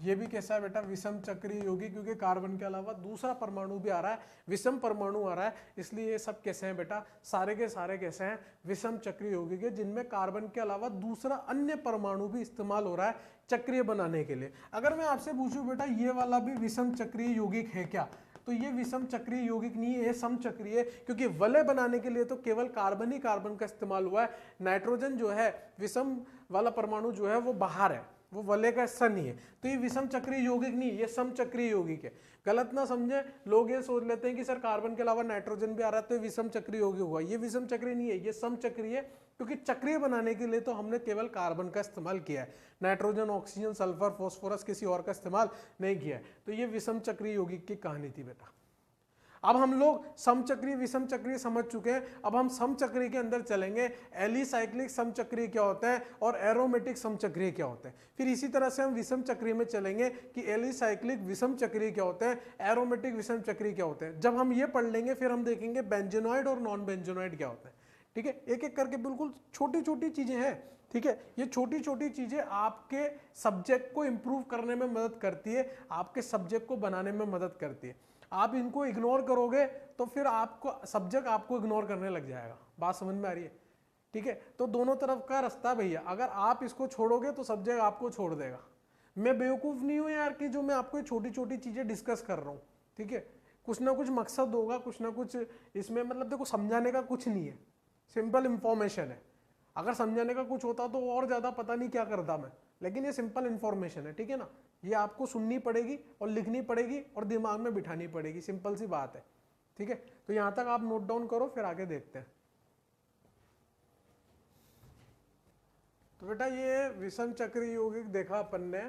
ये भी कैसा है बेटा? विषम चक्रीय यौगिक, क्योंकि कार्बन के अलावा दूसरा परमाणु भी आ रहा है, विषम परमाणु आ रहा है, इसलिए ये सब कैसे हैं बेटा? सारे के सारे कैसे हैं? विषम चक्रीय यौगिक है, जिनमें कार्बन के अलावा दूसरा अन्य परमाणु भी इस्तेमाल हो रहा है चक्रीय बनाने के लिए। अगर मैं आपसे पूछूं बेटा ये वाला भी विषम चक्रीय यौगिक है क्या, तो ये विषम चक्रीय यौगिक नहीं है, ये समचक्रीय है, क्योंकि वलय बनाने के लिए तो केवल कार्बन ही कार्बन का इस्तेमाल हुआ है। नाइट्रोजन जो है, विषम वाला परमाणु जो है वो बाहर है, वो वलय का हिस्सा नहीं है, तो ये विषम चक्रीय यौगिक नहीं है, ये समचक्रीय यौगिक है। गलत ना समझे, लोग ये सोच लेते हैं कि सर कार्बन के अलावा नाइट्रोजन भी आ रहा है तो ये विषम चक्रीय यौगिक हुआ। ये विषम चक्रीय नहीं है, ये समचक्रीय है, क्योंकि चक्रीय बनाने के लिए तो हमने केवल कार्बन का इस्तेमाल किया है, नाइट्रोजन, ऑक्सीजन, सल्फर, फास्फोरस किसी और का इस्तेमाल नहीं किया है। तो ये विषम चक्रीय यौगिक की कहानी थी बेटा। अब हम लोग समचक्रीय विषम चक्रीय समझ चुके हैं, अब हम समचक्रीय के अंदर चलेंगे। एलिसाइक्लिक समचक्रीय क्या होता है और एरोमेटिक समचक्रीय क्या होता है। फिर इसी तरह से हम विषम चक्रीय में चलेंगे कि एलिसाइक्लिक विषम चक्रीय क्या होते हैं, एरोमेटिक विषम चक्रीय क्या होते हैं। जब हम ये पढ़ लेंगे फिर हम देखेंगे बेंजोनॉइड और नॉन बेंजोनॉइड क्या होता है। ठीक है, एक एक करके बिल्कुल छोटी छोटी चीजें हैं, ठीक है। ये छोटी छोटी चीजें आपके सब्जेक्ट को इंप्रूव करने में मदद करती है, आपके सब्जेक्ट को बनाने में मदद करती है। आप इनको इग्नोर करोगे तो फिर आपको सब्जेक्ट आपको इग्नोर करने लग जाएगा। बात समझ में आ रही है? ठीक है, तो दोनों तरफ का रास्ता भैया, अगर आप इसको छोड़ोगे तो सब्जेक्ट आपको छोड़ देगा। मैं बेवकूफ नहीं हूं यार कि जो मैं आपको छोटी छोटी चीजें डिस्कस कर रहा हूं, ठीक है। कुछ ना कुछ मकसद होगा, कुछ ना कुछ इसमें, मतलब देखो समझाने का कुछ नहीं है, सिंपल इंफॉर्मेशन है। अगर समझाने का कुछ होता तो और ज्यादा पता नहीं क्या करता मैं, लेकिन ये सिंपल इंफॉर्मेशन है, ठीक है ना। ये आपको सुननी पड़ेगी और लिखनी पड़ेगी और दिमाग में बिठानी पड़ेगी, सिंपल सी बात है, ठीक है। तो यहां तक आप नोट डाउन करो, फिर आगे देखते हैं। तो बेटा ये विषम चक्रीय यौगिक देखा अपन ने।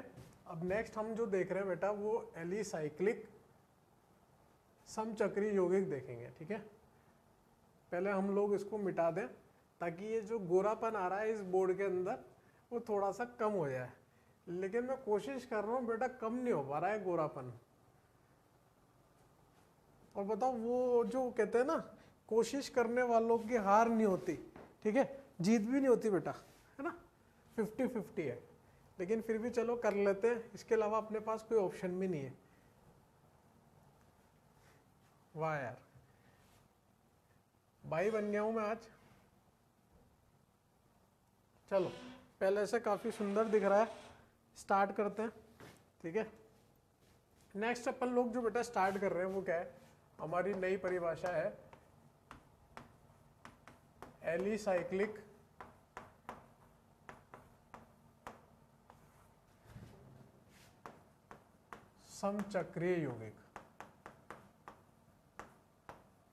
अब नेक्स्ट हम जो देख रहे हैं बेटा वो एलिसाइक्लिक समचक्रीय यौगिक देखेंगे, ठीक है। पहले हम लोग इसको मिटा दें ताकि ये जो गोरापन आ रहा है इस बोर्ड के अंदर वो थोड़ा सा कम हो जाए, लेकिन मैं कोशिश कर रहा हूँ बेटा, कम नहीं हो पा रहा है गोरापन। और बताओ, वो जो कहते हैं ना, कोशिश करने वालों की हार नहीं होती, ठीक है, जीत भी नहीं होती बेटा, है ना। 50-50 है, लेकिन फिर भी चलो कर लेते हैं, इसके अलावा अपने पास कोई ऑप्शन भी नहीं है। वाह यार, भाई बन गया हूं मैं आज। चलो पहले से काफी सुंदर दिख रहा है, स्टार्ट करते हैं, ठीक है। नेक्स्ट अपन लोग जो बेटा स्टार्ट कर रहे हैं वो क्या है, हमारी नई परिभाषा है एलिसाइक्लिक समचक्रीय यौगिक।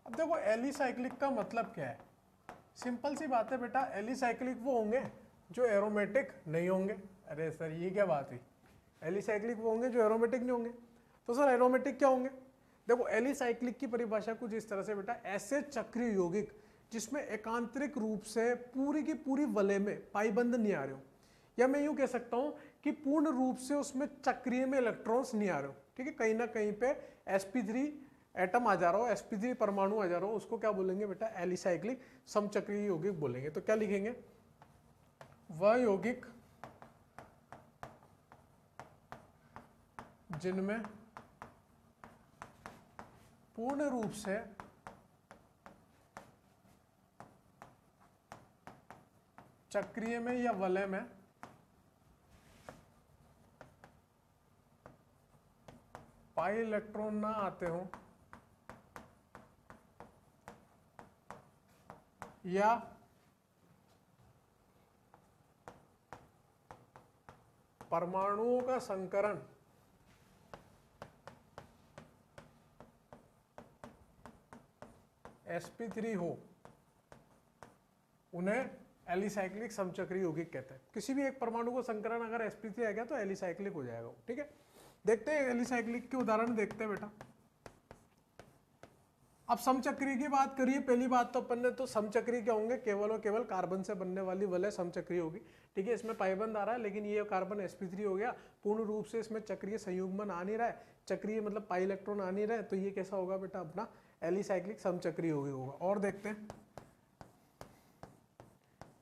अब देखो एलिसाइक्लिक का मतलब क्या है, सिंपल सी बात है बेटा, एलिसाइक्लिक वो होंगे जो एरोमेटिक नहीं होंगे। अरे सर ये क्या बात हुई, एलिसाइक्लिक वो होंगे जो एरोमेटिक नहीं होंगे। तो सर एरोमेटिक क्या होंगे? देखो एलिसाइक्लिक की परिभाषा कुछ इस तरह से बेटा, ऐसे चक्रीय यौगिक जिसमें एकांतरिक रूप से पूरी की पूरी वलय में पाईबंद नहीं आ रहे हो, या मैं यूं कह सकता हूं कि पूर्ण रूप से उसमें चक्रीय में इलेक्ट्रॉन्स नहीं आ रहे हो, ठीक है। कहीं ना कहीं पे sp3 एटम आ जा रहा हो, sp3 परमाणु आ जा रहा हो, उसको क्या बोलेंगे बेटा, एलिसाइक्लिक समचक्रीय यौगिक बोलेंगे। तो क्या लिखेंगे, वह यौगिक जिनमें पूर्ण रूप से चक्रीय में या वलय में पाई इलेक्ट्रॉन ना आते हो, या परमाणुओं का संकरण sp3 हो, उन्हें एलिसाइक्लिक समचक्रीय यौगिक कहते हैं। किसी भी एक परमाणु को संकरण अगर sp3 आ गया तो एलिसाइक्लिक हो जाएगा, ठीक है। देखते हैं एलिसाइक्लिक के उदाहरण देखते हैं बेटा। अब समचक्रीय की बात करिए, पहली बात तो अपन ने, तो समचक्रीय क्या होंगे, केवल और केवल कार्बन से बनने वाली वलय समचक्रीय होगी, ठीक है। इसमें पाईबंद आ रहा है, लेकिन ये कार्बन sp3 हो गया, पूर्ण रूप से इसमें चक्रीय संयुग्मन आ नहीं रहा है, चक्रीय मतलब पाई इलेक्ट्रॉन आ नहीं रहा है, तो ये कैसा होगा बेटा, अपना एलिसाइक्लिक समचक्रीय यौगिक होगा। और देखते हैं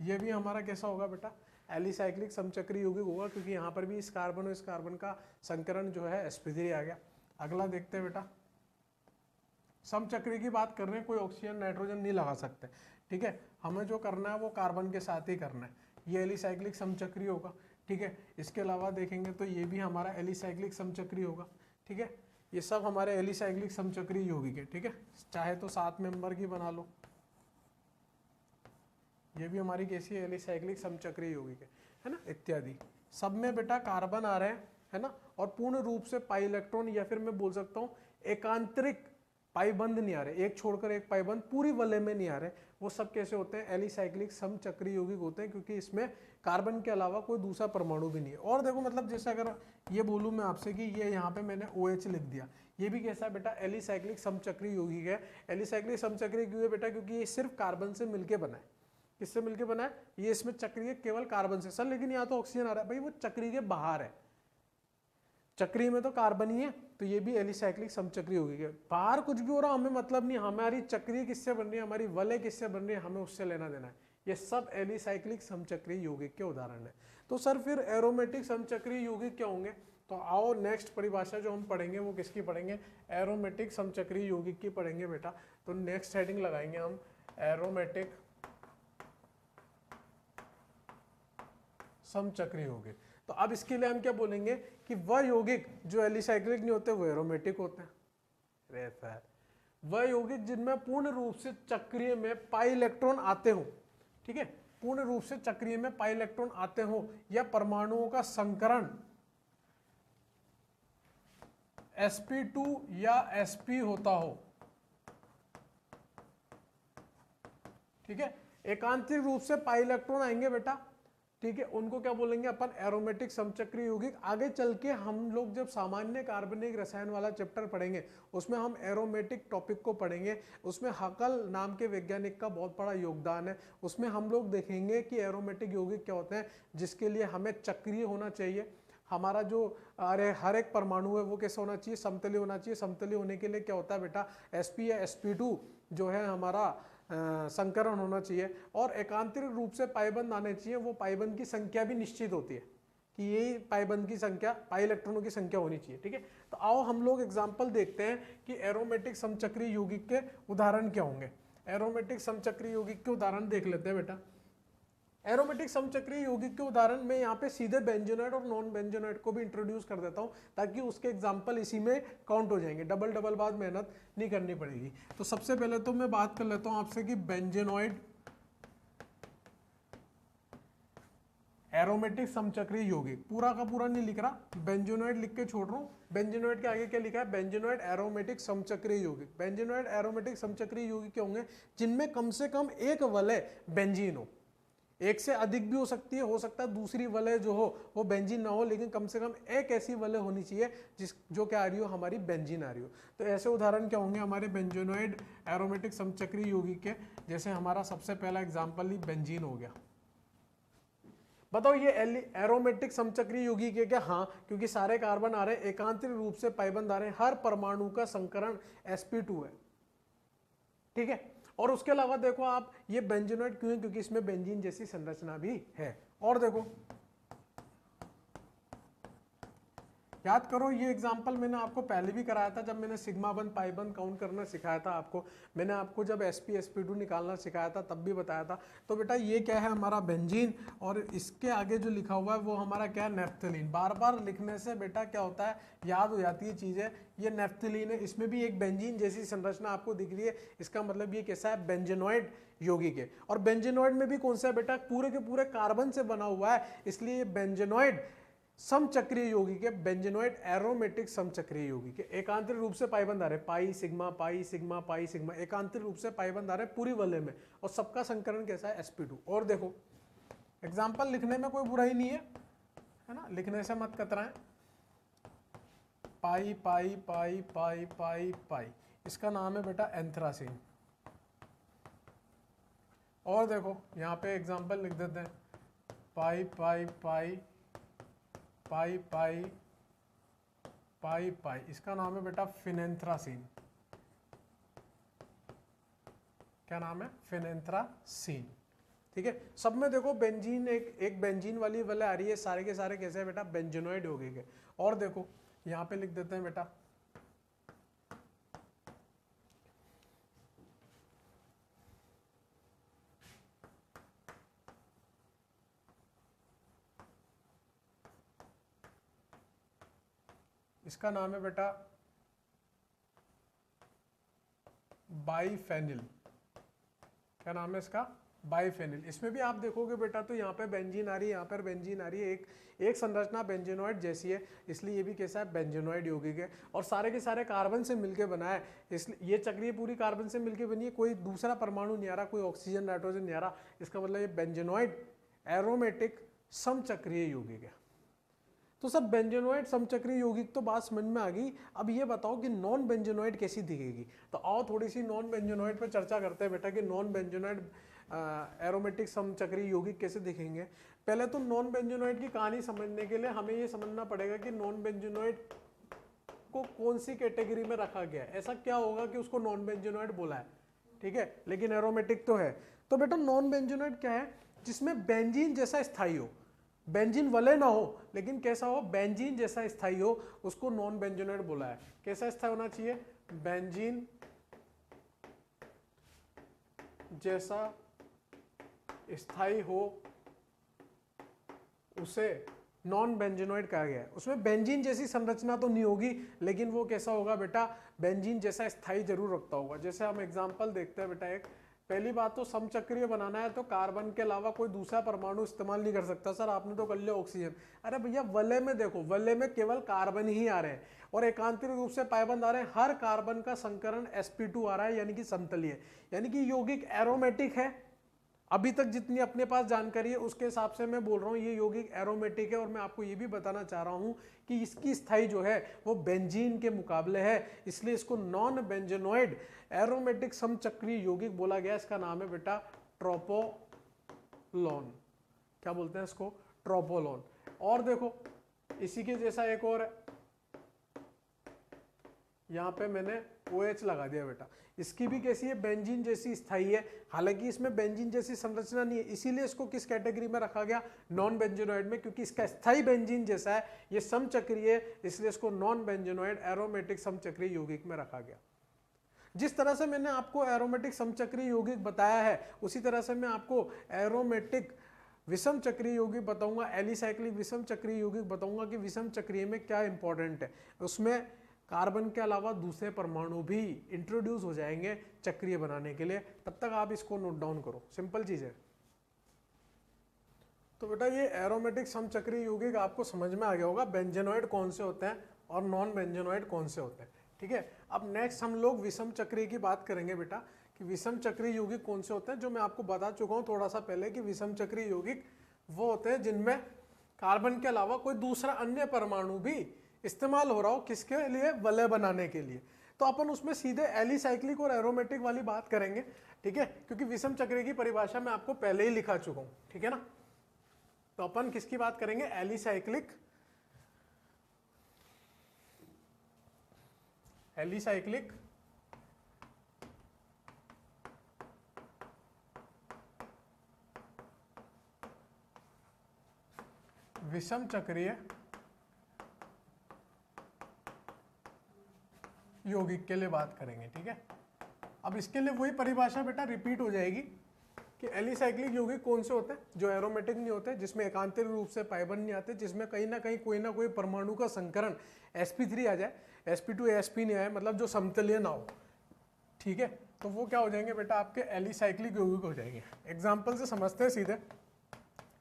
ये भी हमारा कैसा होगा बेटा, एलिसाइक्लिक समचक्रीय यौगिक होगा, क्योंकि यहाँ पर भी इस कार्बन और इस कार्बन का संकरण जो है sp3 आ गया। अगला देखते हैं बेटा, समचक्रीय की बात कर रहे हैं, कोई ऑक्सीजन नाइट्रोजन नहीं लगा सकते, ठीक है। हमें जो करना है वो कार्बन के साथ ही करना है, ये एलिसाइक्लिक समचक्रीय होगा, ठीक है। इसके अलावा देखेंगे तो ये भी हमारा एलिसाइक्लिक समचक्रीय होगा, ठीक है। ये सब हमारे एलिसाइक्लिक समचक्रीय यौगिक है, ठीक है। चाहे तो 7 मेंबर की बना लो, ये भी हमारी कैसी है, एलिसाइक्लिक समचक्रीय यौगिक है ना, इत्यादि। सब में बेटा कार्बन आ रहे हैं, है ना, और पूर्ण रूप से पाई इलेक्ट्रॉन, या फिर मैं बोल सकता हूँ एकांतरिक पाईबंद नहीं आ रहे, एक छोड़कर एक पाईबंद पूरी वलय में नहीं आ रहे, वो सब कैसे होते हैं, एलिसाइक्लिक समचक्रीय यौगिक होते हैं, क्योंकि इसमें कार्बन के अलावा कोई दूसरा परमाणु भी नहीं है। और देखो मतलब जैसे अगर ये बोलूं मैं आपसे कि ये यहाँ पे मैंने OH लिख दिया, ये भी कैसा है बेटा, एलिसाइक्लिक समचक्रीय यौगिक है। एलिसाइक्लिक समचक्रीय क्यों है बेटा, क्योंकि ये सिर्फ कार्बन से मिलकर बना है। किससे मिलकर बना है, ये इसमें चक्रीय केवल कार्बन से। सर लेकिन यहाँ तो ऑक्सीजन आ रहा है, भाई वो चक्रीय के बाहर है, चक्रीय में तो कार्बन ही है, तो ये भी एलिसाइक्लिक समचक्रीय यौगिक है। बाहर कुछ भी हो रहा हमें मतलब नहीं, हमारी चक्रीय किससे बन रही है, हमारी वलय किससे बन रही है, हमें उससे लेना देना है। ये सब एलिसाइक्लिक समचक्रीय यौगिक के उदाहरण है। तो सर फिर एरोमेटिक समचक्रीय यौगिक क्या होंगे? तो आओ नेक्स्ट परिभाषा जो हम पढ़ेंगे वो किसकी पढ़ेंगे? एरोमेटिक समचक्रीय यौगिक की पढ़ेंगे बेटा। तो नेक्स्ट हेडिंग लगाएंगे हम एरोमेटिक समचक्रीय यौगिक। तो अब इसके लिए हम क्या बोलेंगे कि वह यौगिक जो एलिसाइक्लिक नहीं होते वो एरोमेटिक होते हैं। अरे सर, वह यौगिक जिनमें पूर्ण रूप से चक्रीय में पाई इलेक्ट्रॉन आते हो, ठीक है, पूर्ण रूप से चक्रीय में पाई इलेक्ट्रॉन आते हो, या परमाणुओं का संकरण sp2 या sp होता हो, ठीक है, एकांतरिक रूप से पाई इलेक्ट्रॉन आएंगे बेटा, ठीक है, उनको क्या बोलेंगे अपन? एरोमेटिक समचक्रीय यौगिक। आगे चल के हम लोग जब सामान्य कार्बनिक रसायन वाला चैप्टर पढ़ेंगे उसमें हम एरोमेटिक टॉपिक को पढ़ेंगे, उसमें हकल नाम के वैज्ञानिक का बहुत बड़ा योगदान है। उसमें हम लोग देखेंगे कि एरोमेटिक यौगिक क्या होते हैं, जिसके लिए हमें चक्रीय होना चाहिए, हमारा जो हर एक परमाणु है वो कैसा होना चाहिए? समतलीय होना चाहिए। समतलीय होने के लिए क्या होता है बेटा? sp या sp2 जो है हमारा संकरण होना चाहिए, और एकांतरिक रूप से पाइबंद आने चाहिए। वो पाइबंद की संख्या भी निश्चित होती है कि ये पाइबंद की संख्या, पाई इलेक्ट्रॉनों की संख्या होनी चाहिए, ठीक है। तो आओ हम लोग एग्जांपल देखते हैं कि एरोमेटिक समचक्रीय यौगिक के उदाहरण क्या होंगे। एरोमेटिक समचक्रीय यौगिक के उदाहरण देख लेते हैं बेटा। एरोमेटिक समचक्रीय यौगिक के उदाहरण में यहाँ पे सीधे बेंजोनाइड और नॉन बेंजोनाइड को भी इंट्रोड्यूस कर देता हूँ, ताकि उसके एग्जाम्पल इसी में काउंट हो जाएंगे, डबल बाद मेहनत नहीं करनी पड़ेगी। तो सबसे पहले तो मैं बात कर लेता हूँ आपसे कि बेंजोनाइड एरोमेटिक समचक्रीय यौगिक, पूरा का पूरा नहीं लिख रहा, बेंजोनाइड लिख के छोड़ रहा हूँ। बेंजोनाइड के आगे क्या लिखा है? बेंजोनाइड एरोमेटिक समचक्रीय यौगिक। बेंजोनाइड एरोमेटिक समचक्रीय यौगिक क्या होंगे? जिनमें कम से कम एक वलय बेंजीन हो, एक से अधिक भी हो सकती है, हो सकता है दूसरी वलय जो हो वो बेंजीन ना हो, लेकिन कम से कम एक ऐसी वलय होनी चाहिए जिस जो क्या आ रही हो? हमारी बेंजीन आ रही हो। तो ऐसे उदाहरण क्या होंगे हमारे बेंजोनाइड एरोमेटिक समचक्रीय यौगिक के? जैसे हमारा सबसे पहला एग्जांपल ही बेंजीन हो गया। बताओ ये एरोमेटिक समचक्रीय यौगिक है क्या? हाँ, क्योंकि सारे कार्बन आ रहे हैं, एकांतरिक रूप से पाइबंद आ रहे हैं, हर परमाणु का संकरण sp2 है, ठीक है। और उसके अलावा देखो आप, ये बेंजोनाइड क्यों है? क्योंकि इसमें बेंजीन जैसी संरचना भी है। और देखो, याद करो, ये एग्जांपल मैंने आपको पहले भी कराया था जब मैंने सिग्मा बंद पाई बंद काउंट करना सिखाया था आपको। मैंने आपको जब sp sp2 निकालना सिखाया था तब भी बताया था। तो बेटा ये क्या है? हमारा बेंजीन, और इसके आगे जो लिखा हुआ है वो हमारा क्या है? नेफ्थलीन। बार बार लिखने से बेटा क्या होता है? याद हो जाती है चीजें। ये नेफ्थलीन है, इसमें भी एक बेंजीन जैसी संरचना आपको दिख रही है, इसका मतलब ये कैसा है? बेंजेनॉइड यौगिक है। और बेंजेनॉइड में भी कौन सा है बेटा? पूरे के पूरे कार्बन से बना हुआ है, इसलिए ये बेंजेनॉइड समचक्रीय यौगिक है। बेंजेनॉइड एरोमेटिक समचक्रीय यौगिक है। एकांतरिक रूप से पाइबंद आ रहे, pi sigma pi sigma pi sigma, एकांतरिक रूप से पाइबंद आ रहे पूरी वलय में, और सबका संकरण कैसा है? sp2। और देखो, एग्जांपल लिखने में कोई बुराई नहीं है ना, लिखने से मत कतराएं। पाई पाई पाई पाई पाई पाई, इसका नाम है बेटा एंथ्रासीन। और देखो यहाँ पे एग्जांपल लिख देते हैं, पाई पाई पाई पाई पाई पाई पाई, इसका नाम है बेटा फिनेंथ्रासीन। क्या नाम है? फिनेंथ्रासीन, ठीक है। सब में देखो बेंजीन, एक बेंजीन वाली वलय आ रही है, सारे के सारे कैसे है बेटा? बेंजेनॉइड हो गए। और देखो यहाँ पे लिख देते हैं बेटा, इसका नाम है बेटा बाइफेनिल। क्या नाम है इसका? बाइफेनिल। इसमें भी आप देखोगे बेटा तो यहाँ पे बेंजीन आ रही है, यहाँ पर बेंजीन आ रही है, एक संरचना बेंजेनॉइड जैसी है, इसलिए ये भी कैसा है? बेंजेनॉइड यौगिक है। और सारे के सारे कार्बन से मिलकर बना है, इसलिए ये चक्रीय पूरी कार्बन से मिलकर बनी है, कोई दूसरा परमाणु नहीं आ रहा, कोई ऑक्सीजन नाइट्रोजन नहीं आ रहा। इसका मतलब ये बेंजेनॉइड एरोमेटिक समचक्रीय यौगिक है। तो सब बेंजेनॉइड समचक्रीय यौगिक तो बात समझ में आ गई। अब ये बताओ कि नॉन बेंजेनॉइड कैसी दिखेगी? तो आओ थोड़ी सी नॉन बेंजेनॉइड पर चर्चा करते हैं बेटा कि नॉन बेंजेनॉइड एरोमेटिक समचक्रीय यौगिक कैसे दिखेंगे। पहले तो नॉन बेंजोनॉइड की कहानी समझने के लिए हमें ये समझना पड़ेगा कि नॉन बेंजोनॉइड को कौन सी कैटेगरी में रखा गया है। ऐसा क्या होगा कि उसको नॉन बेंजोनॉइड बोला है, ठीक है, लेकिन एरोमेटिक तो है। तो बेटा नॉन बेंजोनॉइड क्या है, जिसमें बेंजीन जैसा स्थाई हो, बेंजीन वाले ना हो लेकिन कैसा हो, बेंजीन जैसा स्थाई हो, उसको नॉन बेंजोनॉइड बोला है। कैसा स्थाई होना चाहिए, बेंजीन जैसा स्थाई हो उसे नॉन बेंजीनॉइड कहा गया है। उसमें बेंजीन जैसी संरचना तो नहीं होगी लेकिन वो कैसा होगा बेटा, बेंजीन जैसा स्थाई जरूर रखता होगा। जैसे हम एग्जांपल देखते हैं बेटा, एक पहली बात तो समचक्रीय बनाना है तो कार्बन के अलावा कोई दूसरा परमाणु इस्तेमाल नहीं कर सकता। सर आपने तो कर लिया ऑक्सीजन, अरे भैया वलय में देखो, वलय में केवल कार्बन ही आ रहे हैं और एकांतरिक रूप से पाइबंद आ रहे हैं। हर कार्बन का संकरण sp2 आ रहा है यानी कि समतलीय, यानी कि यौगिक एरोमेटिक है। अभी तक जितनी अपने पास जानकारी है उसके हिसाब से मैं बोल रहा हूँ ये यौगिक एरोमेटिक है। और मैं आपको ये भी बताना चाह रहा हूँ कि इसकी स्थाई जो है वो बेंजीन के मुकाबले है, इसलिए इसको नॉन बेंजोनॉइड एरोमेटिक समचक्रीय यौगिक बोला गया। इसका नाम है बेटा ट्रोपोलोन। क्या बोलते हैं इसको, ट्रोपोलोन। और देखो इसी के जैसा एक और है, यहाँ पे मैंने OH लगा दिया बेटा, इसकी भी कैसी है, बेंजीन जैसी स्थाई है। हालांकि इसमें बेंजीन जैसी संरचना नहीं है, इसीलिए इसको किस कैटेगरी में रखा गया, नॉन बेंजोनॉइड में, क्योंकि इसका स्थाई बेंजीन जैसा है, ये समचक्रीय है, इसलिए इसको नॉन बेंजोनॉइड एरोमेटिक समचक्रीय यौगिक में रखा गया। जिस तरह से मैंने आपको एरोमेटिक समचक्रीय यौगिक बताया है उसी तरह से मैं आपको एरोमेटिक विषम चक्रीय यौगिक बताऊंगा, एलिसाइक्लिक विषम चक्रीय यौगिक बताऊंगा कि विषम चक्रीय में क्या इंपॉर्टेंट है। उसमें कार्बन के अलावा दूसरे परमाणु भी इंट्रोड्यूस हो जाएंगे चक्रीय बनाने के लिए। तब तक आप इसको नोट डाउन करो, सिंपल चीज है। तो बेटा ये एरोमेटिक समचक्रीय यौगिक आपको समझ में आ गया होगा, बेंजोनॉइड कौन से होते हैं और नॉन बेंजोनॉइड कौन से होते हैं, ठीक है। अब नेक्स्ट हम लोग विषम चक्रीय की बात करेंगे बेटा, कि विषम चक्रीय यौगिक कौन से होते हैं। जो मैं आपको बता चुका हूँ थोड़ा सा पहले कि विषम चक्रीय यौगिक वो होते हैं जिनमें कार्बन के अलावा कोई दूसरा अन्य परमाणु भी इस्तेमाल हो रहा हो, किसके लिए, वलय बनाने के लिए। तो अपन उसमें सीधे एलिसाइक्लिक और एरोमेटिक वाली बात करेंगे, ठीक है, क्योंकि विषम चक्रीय की परिभाषा मैं आपको पहले ही लिखा चुका हूं, ठीक है ना। तो अपन किसकी बात करेंगे, एलिसाइक्लिक, एलिसाइक्लिक विषम चक्रीय यौगिक के लिए बात करेंगे, ठीक है। अब इसके लिए वही परिभाषा बेटा रिपीट हो जाएगी कि एलिसाइक्लिक यौगिक कौन से होते हैं, जो एरोमेटिक नहीं होते, जिसमें एकांतरिक रूप से पाइबंद नहीं आते, जिसमें कहीं ना कोई परमाणु का संकरण sp3 आ जाए, sp2 या sp नहीं आए, मतलब जो समतलीय ना हो, ठीक है। तो वो क्या हो जाएंगे बेटा, आपके एलिसाइक्लिक यौगिक हो जाएंगे। एग्जाम्पल से समझते हैं,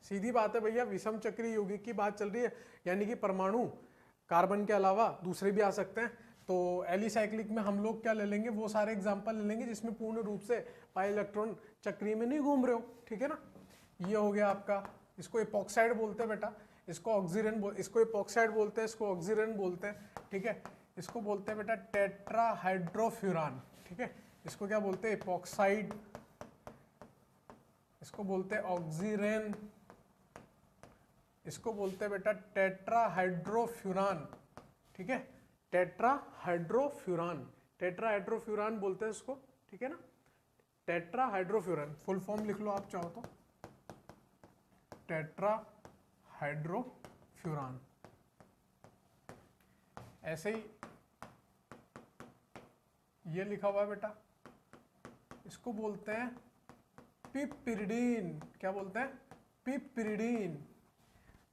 सीधी बात है भैया, विषम चक्रीय यौगिक की बात चल रही है, यानी कि परमाणु कार्बन के अलावा दूसरे भी आ सकते हैं। तो एलिसाइक्लिक में हम लोग क्या ले लेंगे, वो सारे एग्जाम्पल ले लेंगे जिसमें पूर्ण रूप से पाई इलेक्ट्रॉन चक्रीय में नहीं घूम रहे हो, ठीक है ना। ये हो गया आपका, इसको एपॉक्साइड बोलते हैं बेटा, इसको ऑक्सीजन इसको एपॉक्साइड बोलते हैं, इसको ऑक्सीजन बोलते हैं, ठीक है। इसको बोलते हैं बेटा टेट्राहाइड्रोफ्यूरान, ठीक है। इसको क्या बोलते हैं, एपॉक्साइड, इसको बोलते हैं ऑक्सीजन, इसको बोलते हैं बेटा टेट्राहाइड्रोफ्यूरान, ठीक है, टेट्राहाइड्रोफ्यूरान, टेट्राहाइड्रोफ्यूरान बोलते हैं इसको, ठीक है ना। टेट्राहाइड्रोफ्यूरान फुल फॉर्म लिख लो आप चाहो तो, टेट्राहाइड्रोफ्यूरान। ऐसे ही ये लिखा हुआ है बेटा, इसको बोलते हैं पिपरिडीन। क्या बोलते हैं, पिपरिडीन।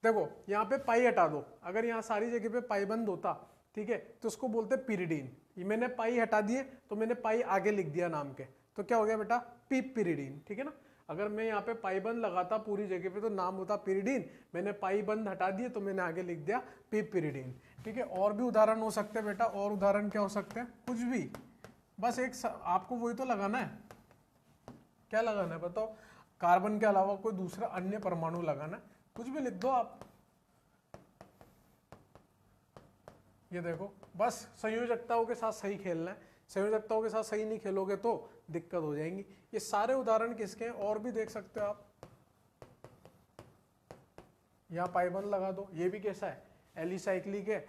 देखो यहाँ पे पाई हटा दो, अगर यहाँ सारी जगह पे पाई बंद होता, ठीक है, तो उसको बोलते हैं पिरिडीन। ये मैंने पाई हटा दिए तो मैंने पाई आगे लिख दिया नाम के, तो क्या हो गया बेटा, पिपरिडीन, ठीक है ना। अगर मैं यहाँ पे पाई बंद लगाता पूरी जगह पे तो नाम होता पिरिडीन, मैंने पाई बंद हटा दिए तो मैंने आगे लिख दिया पिपरिडीन, ठीक है। और भी उदाहरण हो सकते हैं बेटा, और उदाहरण क्या हो सकते हैं, कुछ भी, बस एक आपको वही तो लगाना है। क्या लगाना है बताओ, कार्बन के अलावा कोई दूसरा अन्य परमाणु लगाना है, कुछ भी लिख दो आप। ये देखो, बस संयोजकताओं के साथ सही खेलना है, संयोजकताओं के साथ सही नहीं खेलोगे तो दिक्कत हो जाएंगी। ये सारे उदाहरण किसके हैं और भी देख सकते हो आप। यहाँ पाइबंद लगा दो, ये भी कैसा है, एलिसाइक्लिक है,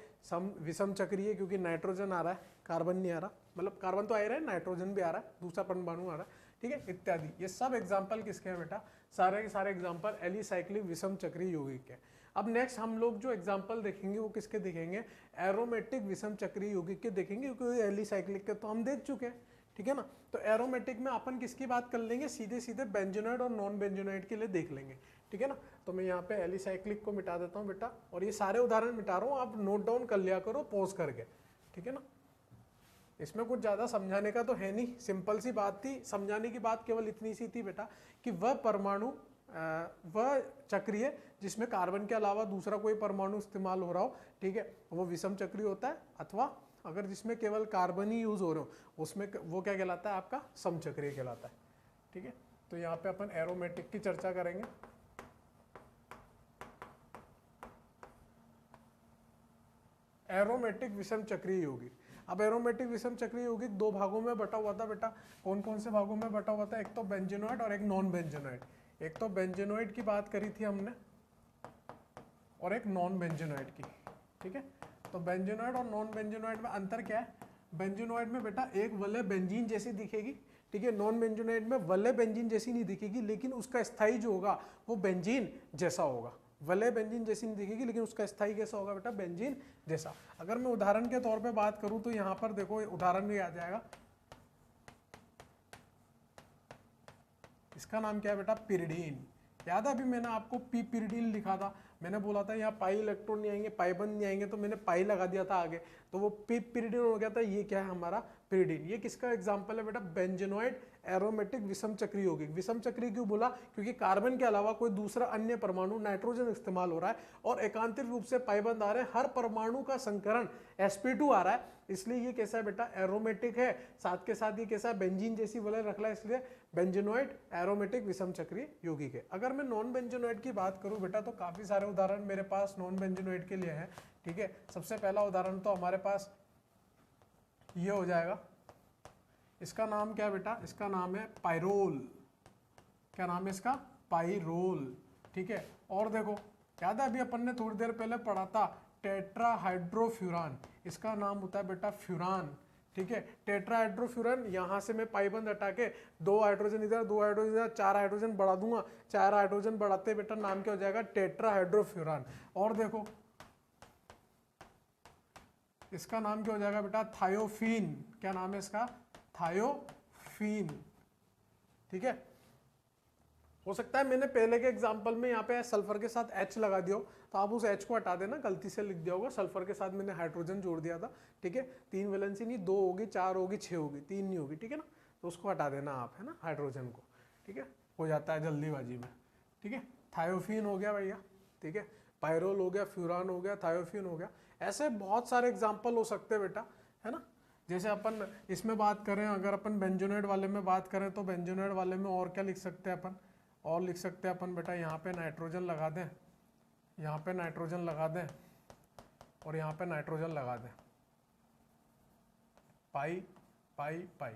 विषम चक्रीय, क्योंकि नाइट्रोजन आ रहा है, कार्बन नहीं आ रहा, मतलब कार्बन तो आ ही रहा है, नाइट्रोजन भी आ रहा है, दूसरा परमाणु आ रहा है, ठीक है, इत्यादि। ये सब एग्जाम्पल किसके हैं बेटा, सारे के सारे एग्जाम्पल एलिसाइक्लिक विषम चक्रीय यौगिक के। अब नेक्स्ट हम लोग जो एग्जाम्पल देखेंगे वो किसके देखेंगे, एरोमेटिक विषम चक्रीय यौगिक के देखेंगे, क्योंकि एलिसाइक्लिक के तो हम देख चुके हैं, ठीक है ना। तो एरोमेटिक में अपन किसकी बात कर लेंगे, सीधे सीधे बेंजोनाइड और नॉन बेंजोनाइड के लिए देख लेंगे, ठीक है ना। तो मैं यहाँ पे एलिसाइक्लिक को मिटा देता हूँ बेटा, और ये सारे उदाहरण मिटा रहा हूँ, आप नोट डाउन कर लिया करो पॉज करके, ठीक है ना। इसमें कुछ ज्यादा समझाने का तो है नहीं, सिंपल सी बात थी। समझाने की बात केवल इतनी सी थी बेटा कि वह परमाणु वह चक्रीय जिसमें कार्बन के अलावा दूसरा कोई परमाणु इस्तेमाल हो रहा हो, ठीक है, वो विषम चक्रीय होता है, अथवा अगर जिसमें केवल कार्बन ही यूज हो रहे हो उसमें वो क्या कहलाता है, आपका समचक्रीय कहलाता है, ठीक है। तो यहाँ पे अपन एरोमेटिक की चर्चा करेंगे। एरोमेटिक विषम चक्रीय यौगिक। अब एरोमेटिक विषम चक्रीय यौगिक दो भागों में बटा हुआ था बेटा। कौन कौन से भागों में बटा हुआ था, एक तो बेंजोनॉइड और एक नॉन बेंजोनॉइड। एक तो बेंजोनॉइड की बात करी थी हमने और एक नॉन बेंजोनॉइड की, ठीक है। तो बेंजोनॉइड और नॉन बेंजोनॉइड में अंतर क्या है, बेंजोनॉइड में बेटा एक वलय बेंजीन जैसी दिखेगी, ठीक है। नॉन बेंजोनॉइड में वलय बेंजीन जैसी नहीं दिखेगी, लेकिन उसका स्थायी जो होगा वो बेंजीन जैसा होगा। वलय बेंजीन जैसी नहीं दिखेगी, लेकिन उसका स्थायी कैसा होगा बेटा, बेंजीन जैसा। अगर मैं उदाहरण के तौर पे बात करूं तो यहाँ पर देखो उदाहरण भी आ जाएगा, इसका नाम क्या है बेटा, पिरिडीन। याद है अभी मैंने आपको पी पिरिडीन लिखा था, मैंने बोला था यहाँ पाई इलेक्ट्रॉन नहीं आएंगे, पाई बंद नहीं आएंगे, तो मैंने पाई लगा दिया था आगे, तो वो पी पिरिडीन हो गया था। ये क्या है हमारा पिरिडीन। ये किसका एग्जांपल है बेटा, बेंजोनॉइड एरोमेटिक विषम चक्रीय यौगिक। विषम चक्रीय क्यों बोला, क्योंकि कार्बन के अलावा कोई दूसरा अन्य परमाणु नाइट्रोजन इस्तेमाल हो रहा है और एकांतरिक रूप से पाइबंद आ रहे हैं, हर परमाणु का संकरण sp2 आ रहा है, इसलिए ये कैसा है बेटा, एरोमेटिक है। साथ के साथ ये कैसा है, बेंजीन जैसी वलय रख रहा है, इसलिए बेंजोनॉइड एरोमेटिक विषम चक्रीय यौगिक है। अगर मैं नॉन बेंजोनॉइड की बात करूं बेटा तो काफी सारे उदाहरण मेरे पास नॉन बेंजोनॉइड के लिए है, ठीक है। सबसे पहला उदाहरण तो हमारे पास ये हो जाएगा, इसका नाम क्या है बेटा, इसका नाम है पाइरोल। क्या नाम है इसका, पाइरोल, ठीक है। और देखो याद है अभी अपन ने थोड़ी देर पहले पढ़ा था टेट्राहाइड्रोफ्यूरान, इसका नाम होता है बेटा फ्यूरान, ठीक है। टेट्राहाइड्रोफ्यूरान, यहाँ से मैं पाइबंद हटा के 2 हाइड्रोजन इधर 2 हाइड्रोजन इधर 4 हाइड्रोजन बढ़ा दूंगा, 4 हाइड्रोजन बढ़ाते बेटा नाम क्या हो जाएगा, टेट्राहाइड्रोफ्यूरान। और देखो इसका नाम क्या हो जाएगा बेटा, थायोफीन। क्या नाम है इसका, थायोफीन, ठीक है। हो सकता है मैंने पहले के एग्जांपल में यहाँ पे सल्फर के साथ H लगा दिया हो, तो आप उस H को हटा देना, गलती से लिख दिया होगा, सल्फर के साथ मैंने हाइड्रोजन जोड़ दिया था, ठीक है। 3 वैलेंसी नहीं, 2 होगी, 4 होगी, 6 होगी, 3 नहीं होगी, ठीक है ना। तो उसको हटा देना आप, है ना, हाइड्रोजन को, ठीक है, हो जाता है जल्दीबाजी में, ठीक है। थायोफीन हो गया भैया, ठीक है, पायरोल हो गया, फ्यूरान हो गया, थायोफीन हो गया। ऐसे बहुत सारे एग्जाम्पल हो सकते हैं बेटा, है ना। जैसे अपन इसमें बात करें, अगर अपन बेंजोनॉइड वाले में बात करें तो बेंजोनॉइड वाले में और क्या लिख सकते हैं अपन, और लिख सकते हैं अपन बेटा, यहाँ पे नाइट्रोजन लगा दें, यहाँ पे नाइट्रोजन लगा दें और यहाँ पे नाइट्रोजन लगा दें, पाई पाई पाई।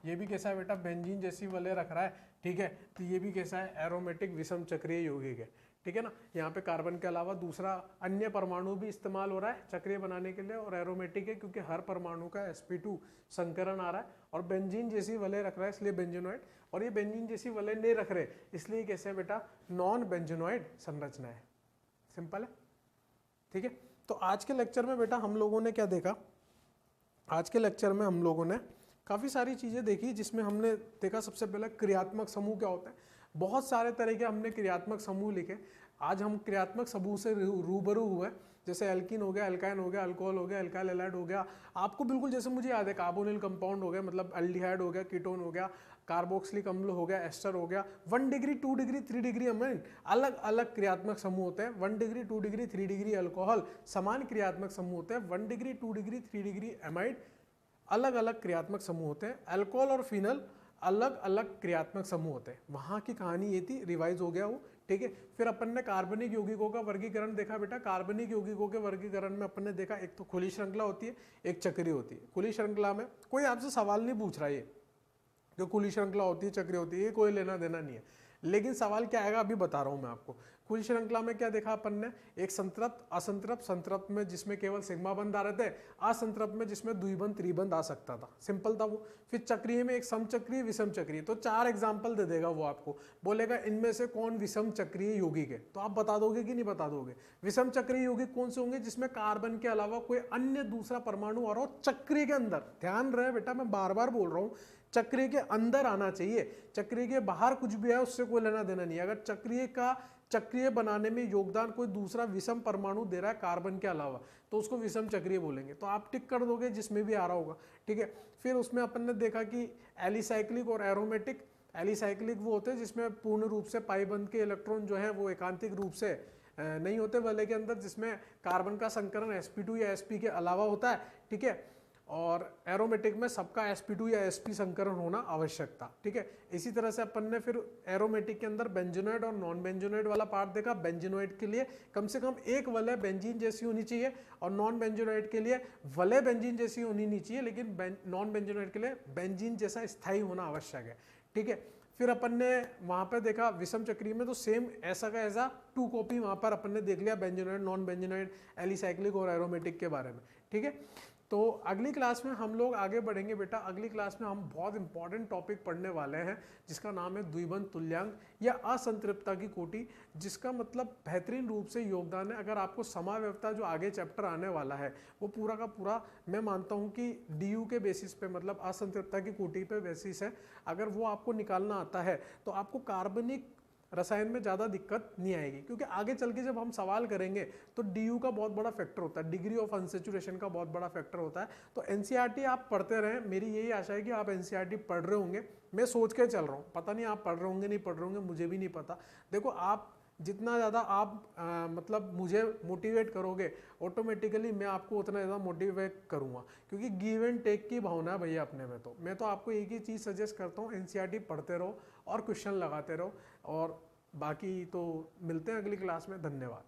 ये भी कैसा है बेटा, बेंजीन जैसी वलय रख रहा है, ठीक है। तो ये भी कैसा है, एरोमेटिक विषम चक्रीय यौगिक है, ठीक है ना। यहाँ पे कार्बन के अलावा दूसरा अन्य परमाणु भी इस्तेमाल हो रहा है चक्रीय बनाने के लिए, और एरोमेटिक है क्योंकि हर परमाणु का sp2 संकरण आ रहा है, और बेंजीन जैसी वलय रख रहा है, इसलिए बेंजोनॉइड। और ये बेंजीन जैसी वलय नहीं रख रहे, इसलिए कैसे है बेटा, नॉन बेंजोनॉइड संरचना है। सिंपल है, ठीक है। तो आज के लेक्चर में बेटा हम लोगों ने क्या देखा, आज के लेक्चर में हम लोगों ने काफ़ी सारी चीज़ें देखी, जिसमें हमने देखा सबसे पहले क्रियात्मक समूह क्या होता है। बहुत सारे तरह के हमने क्रियात्मक समूह लिखे। आज हम क्रियात्मक समूह से रूबरू हुए, जैसे एल्कीन हो गया, एल्काइन हो गया, अल्कोहल हो गया, एल्काइल हैलाइड हो गया। आपको बिल्कुल जैसे मुझे याद है, कार्बोनिल कंपाउंड हो गया, मतलब एल्डिहाइड हो गया, कीटोन हो गया, कार्बोक्सिलिक अम्ल हो गया, एस्टर हो गया। 1 डिग्री 2 डिग्री 3 डिग्री अमीन, अलग अलग क्रियात्मक समूह होते हैं। 1 डिग्री 2 डिग्री 3 डिग्री अल्कोहल समान क्रियात्मक समूह होते हैं। 1 डिग्री 2 डिग्री 3 डिग्री एमाइड अलग अलग क्रियात्मक समूह होते हैं। अल्कोहल और फिनल अलग अलग क्रियात्मक समूह होते हैं। वहाँ की कहानी ये थी, रिवाइज हो गया वो, ठीक है। फिर अपन ने कार्बनिक यौगिकों का वर्गीकरण देखा बेटा। कार्बनिक यौगिकों के वर्गीकरण में अपन ने देखा एक तो खुली श्रृंखला होती है, एक चक्रीय होती है। खुली श्रृंखला में कोई आपसे सवाल नहीं पूछ रहा है जो खुली श्रृंखला होती है चक्रीय होती है, ये कोई लेना देना नहीं है, लेकिन सवाल क्या आएगा अभी बता रहा हूं मैं आपको। खुली श्रृंखला में क्या देखा अपन ने, एक संतृप्त असंतृप्त, संतृप्त में जिसमें केवल सिग्मा बंध आ रहे थे, असंतृप्त में जिसमें द्विबंध त्रिबंध आ सकता था, सिंपल था वो। फिर चक्रीय में एक समचक्रीय विषम चक्रीय, तो 4 एग्जाम्पल दे देगा वो आपको, बोलेगा इनमें से कौन विषम चक्रीय यौगिक है, तो आप बता दोगे कि नहीं बता दोगे। विषम चक्रीय यौगिक कौन से होंगे, जिसमें कार्बन के अलावा कोई अन्य दूसरा परमाणु और चक्रीय के अंदर, ध्यान रहे बेटा मैं बार बार बोल रहा हूं, चक्रीय के अंदर आना चाहिए, चक्रीय के बाहर कुछ भी है उससे कोई लेना देना नहीं है। अगर चक्रीय का चक्रीय बनाने में योगदान कोई दूसरा विषम परमाणु दे रहा है कार्बन के अलावा, तो उसको विषम चक्रीय बोलेंगे। तो आप टिक कर दोगे जिसमें भी आ रहा होगा, ठीक है। फिर उसमें अपन ने देखा कि एलिसाइक्लिक और एरोमेटिक। एलिसाइक्लिक वो होते हैं जिसमें पूर्ण रूप से पाई बंध के इलेक्ट्रॉन जो है वो एकांतिक रूप से नहीं होते वलय के अंदर, जिसमें कार्बन का संकरण sp2 या sp के अलावा होता है, ठीक है। और एरोमेटिक में सबका sp2 या sp संकरण होना आवश्यक था, ठीक है। इसी तरह से अपन ने फिर एरोमेटिक के अंदर बेंजोनॉइड और नॉन बेंजोनॉइड वाला पार्ट देखा। बेंजोनॉइड के लिए कम से कम एक वलय बेंजीन जैसी होनी चाहिए, और नॉन बेंजोनॉइड के लिए वलय बेंजीन जैसी होनी नहीं चाहिए, लेकिन नॉन बेंजोनॉइड के लिए बेंजीन जैसा स्थायी होना आवश्यक है, ठीक है। फिर अपन ने वहां पर देखा विषम चक्रीय में, तो सेम ऐसा का ऐसा 2 कॉपी वहां पर अपन ने देख लिया, बेंजोनॉइड, नॉन बेंजोनॉइड, एलिसाइक्लिक और एरोमेटिक के बारे में, ठीक है। तो अगली क्लास में हम लोग आगे बढ़ेंगे बेटा। अगली क्लास में हम बहुत इंपॉर्टेंट टॉपिक पढ़ने वाले हैं जिसका नाम है द्विबंध तुल्यांक या असंतृप्तता की कोटि, जिसका मतलब बेहतरीन रूप से योगदान है। अगर आपको समाव्यवस्था जो आगे चैप्टर आने वाला है वो पूरा का पूरा मैं मानता हूँ कि DU के बेसिस पे, मतलब असंतृप्तता की कोटि पे बेसिस है, अगर वो आपको निकालना आता है तो आपको कार्बनिक रसायन में ज़्यादा दिक्कत नहीं आएगी, क्योंकि आगे चल के जब हम सवाल करेंगे तो DU का बहुत बड़ा फैक्टर होता है, डिग्री ऑफ अनसेचुरेशन का बहुत बड़ा फैक्टर होता है। तो NCERT आप पढ़ते रहें, मेरी यही आशा है कि आप NCERT पढ़ रहे होंगे। मैं सोच के चल रहा हूँ, पता नहीं आप पढ़ रहे होंगे नहीं पढ़ रहे होंगे, मुझे भी नहीं पता। देखो आप जितना ज़्यादा आप मतलब मुझे मोटिवेट करोगे, ऑटोमेटिकली मैं आपको उतना ज़्यादा मोटिवेट करूँगा, क्योंकि गिव एंड टेक की भावना है भैया अपने में। तो मैं तो आपको एक ही चीज़ सजेस्ट करता हूँ, NCERT पढ़ते रहो और क्वेश्चन लगाते रहो, और बाकी तो मिलते हैं अगली क्लास में। धन्यवाद।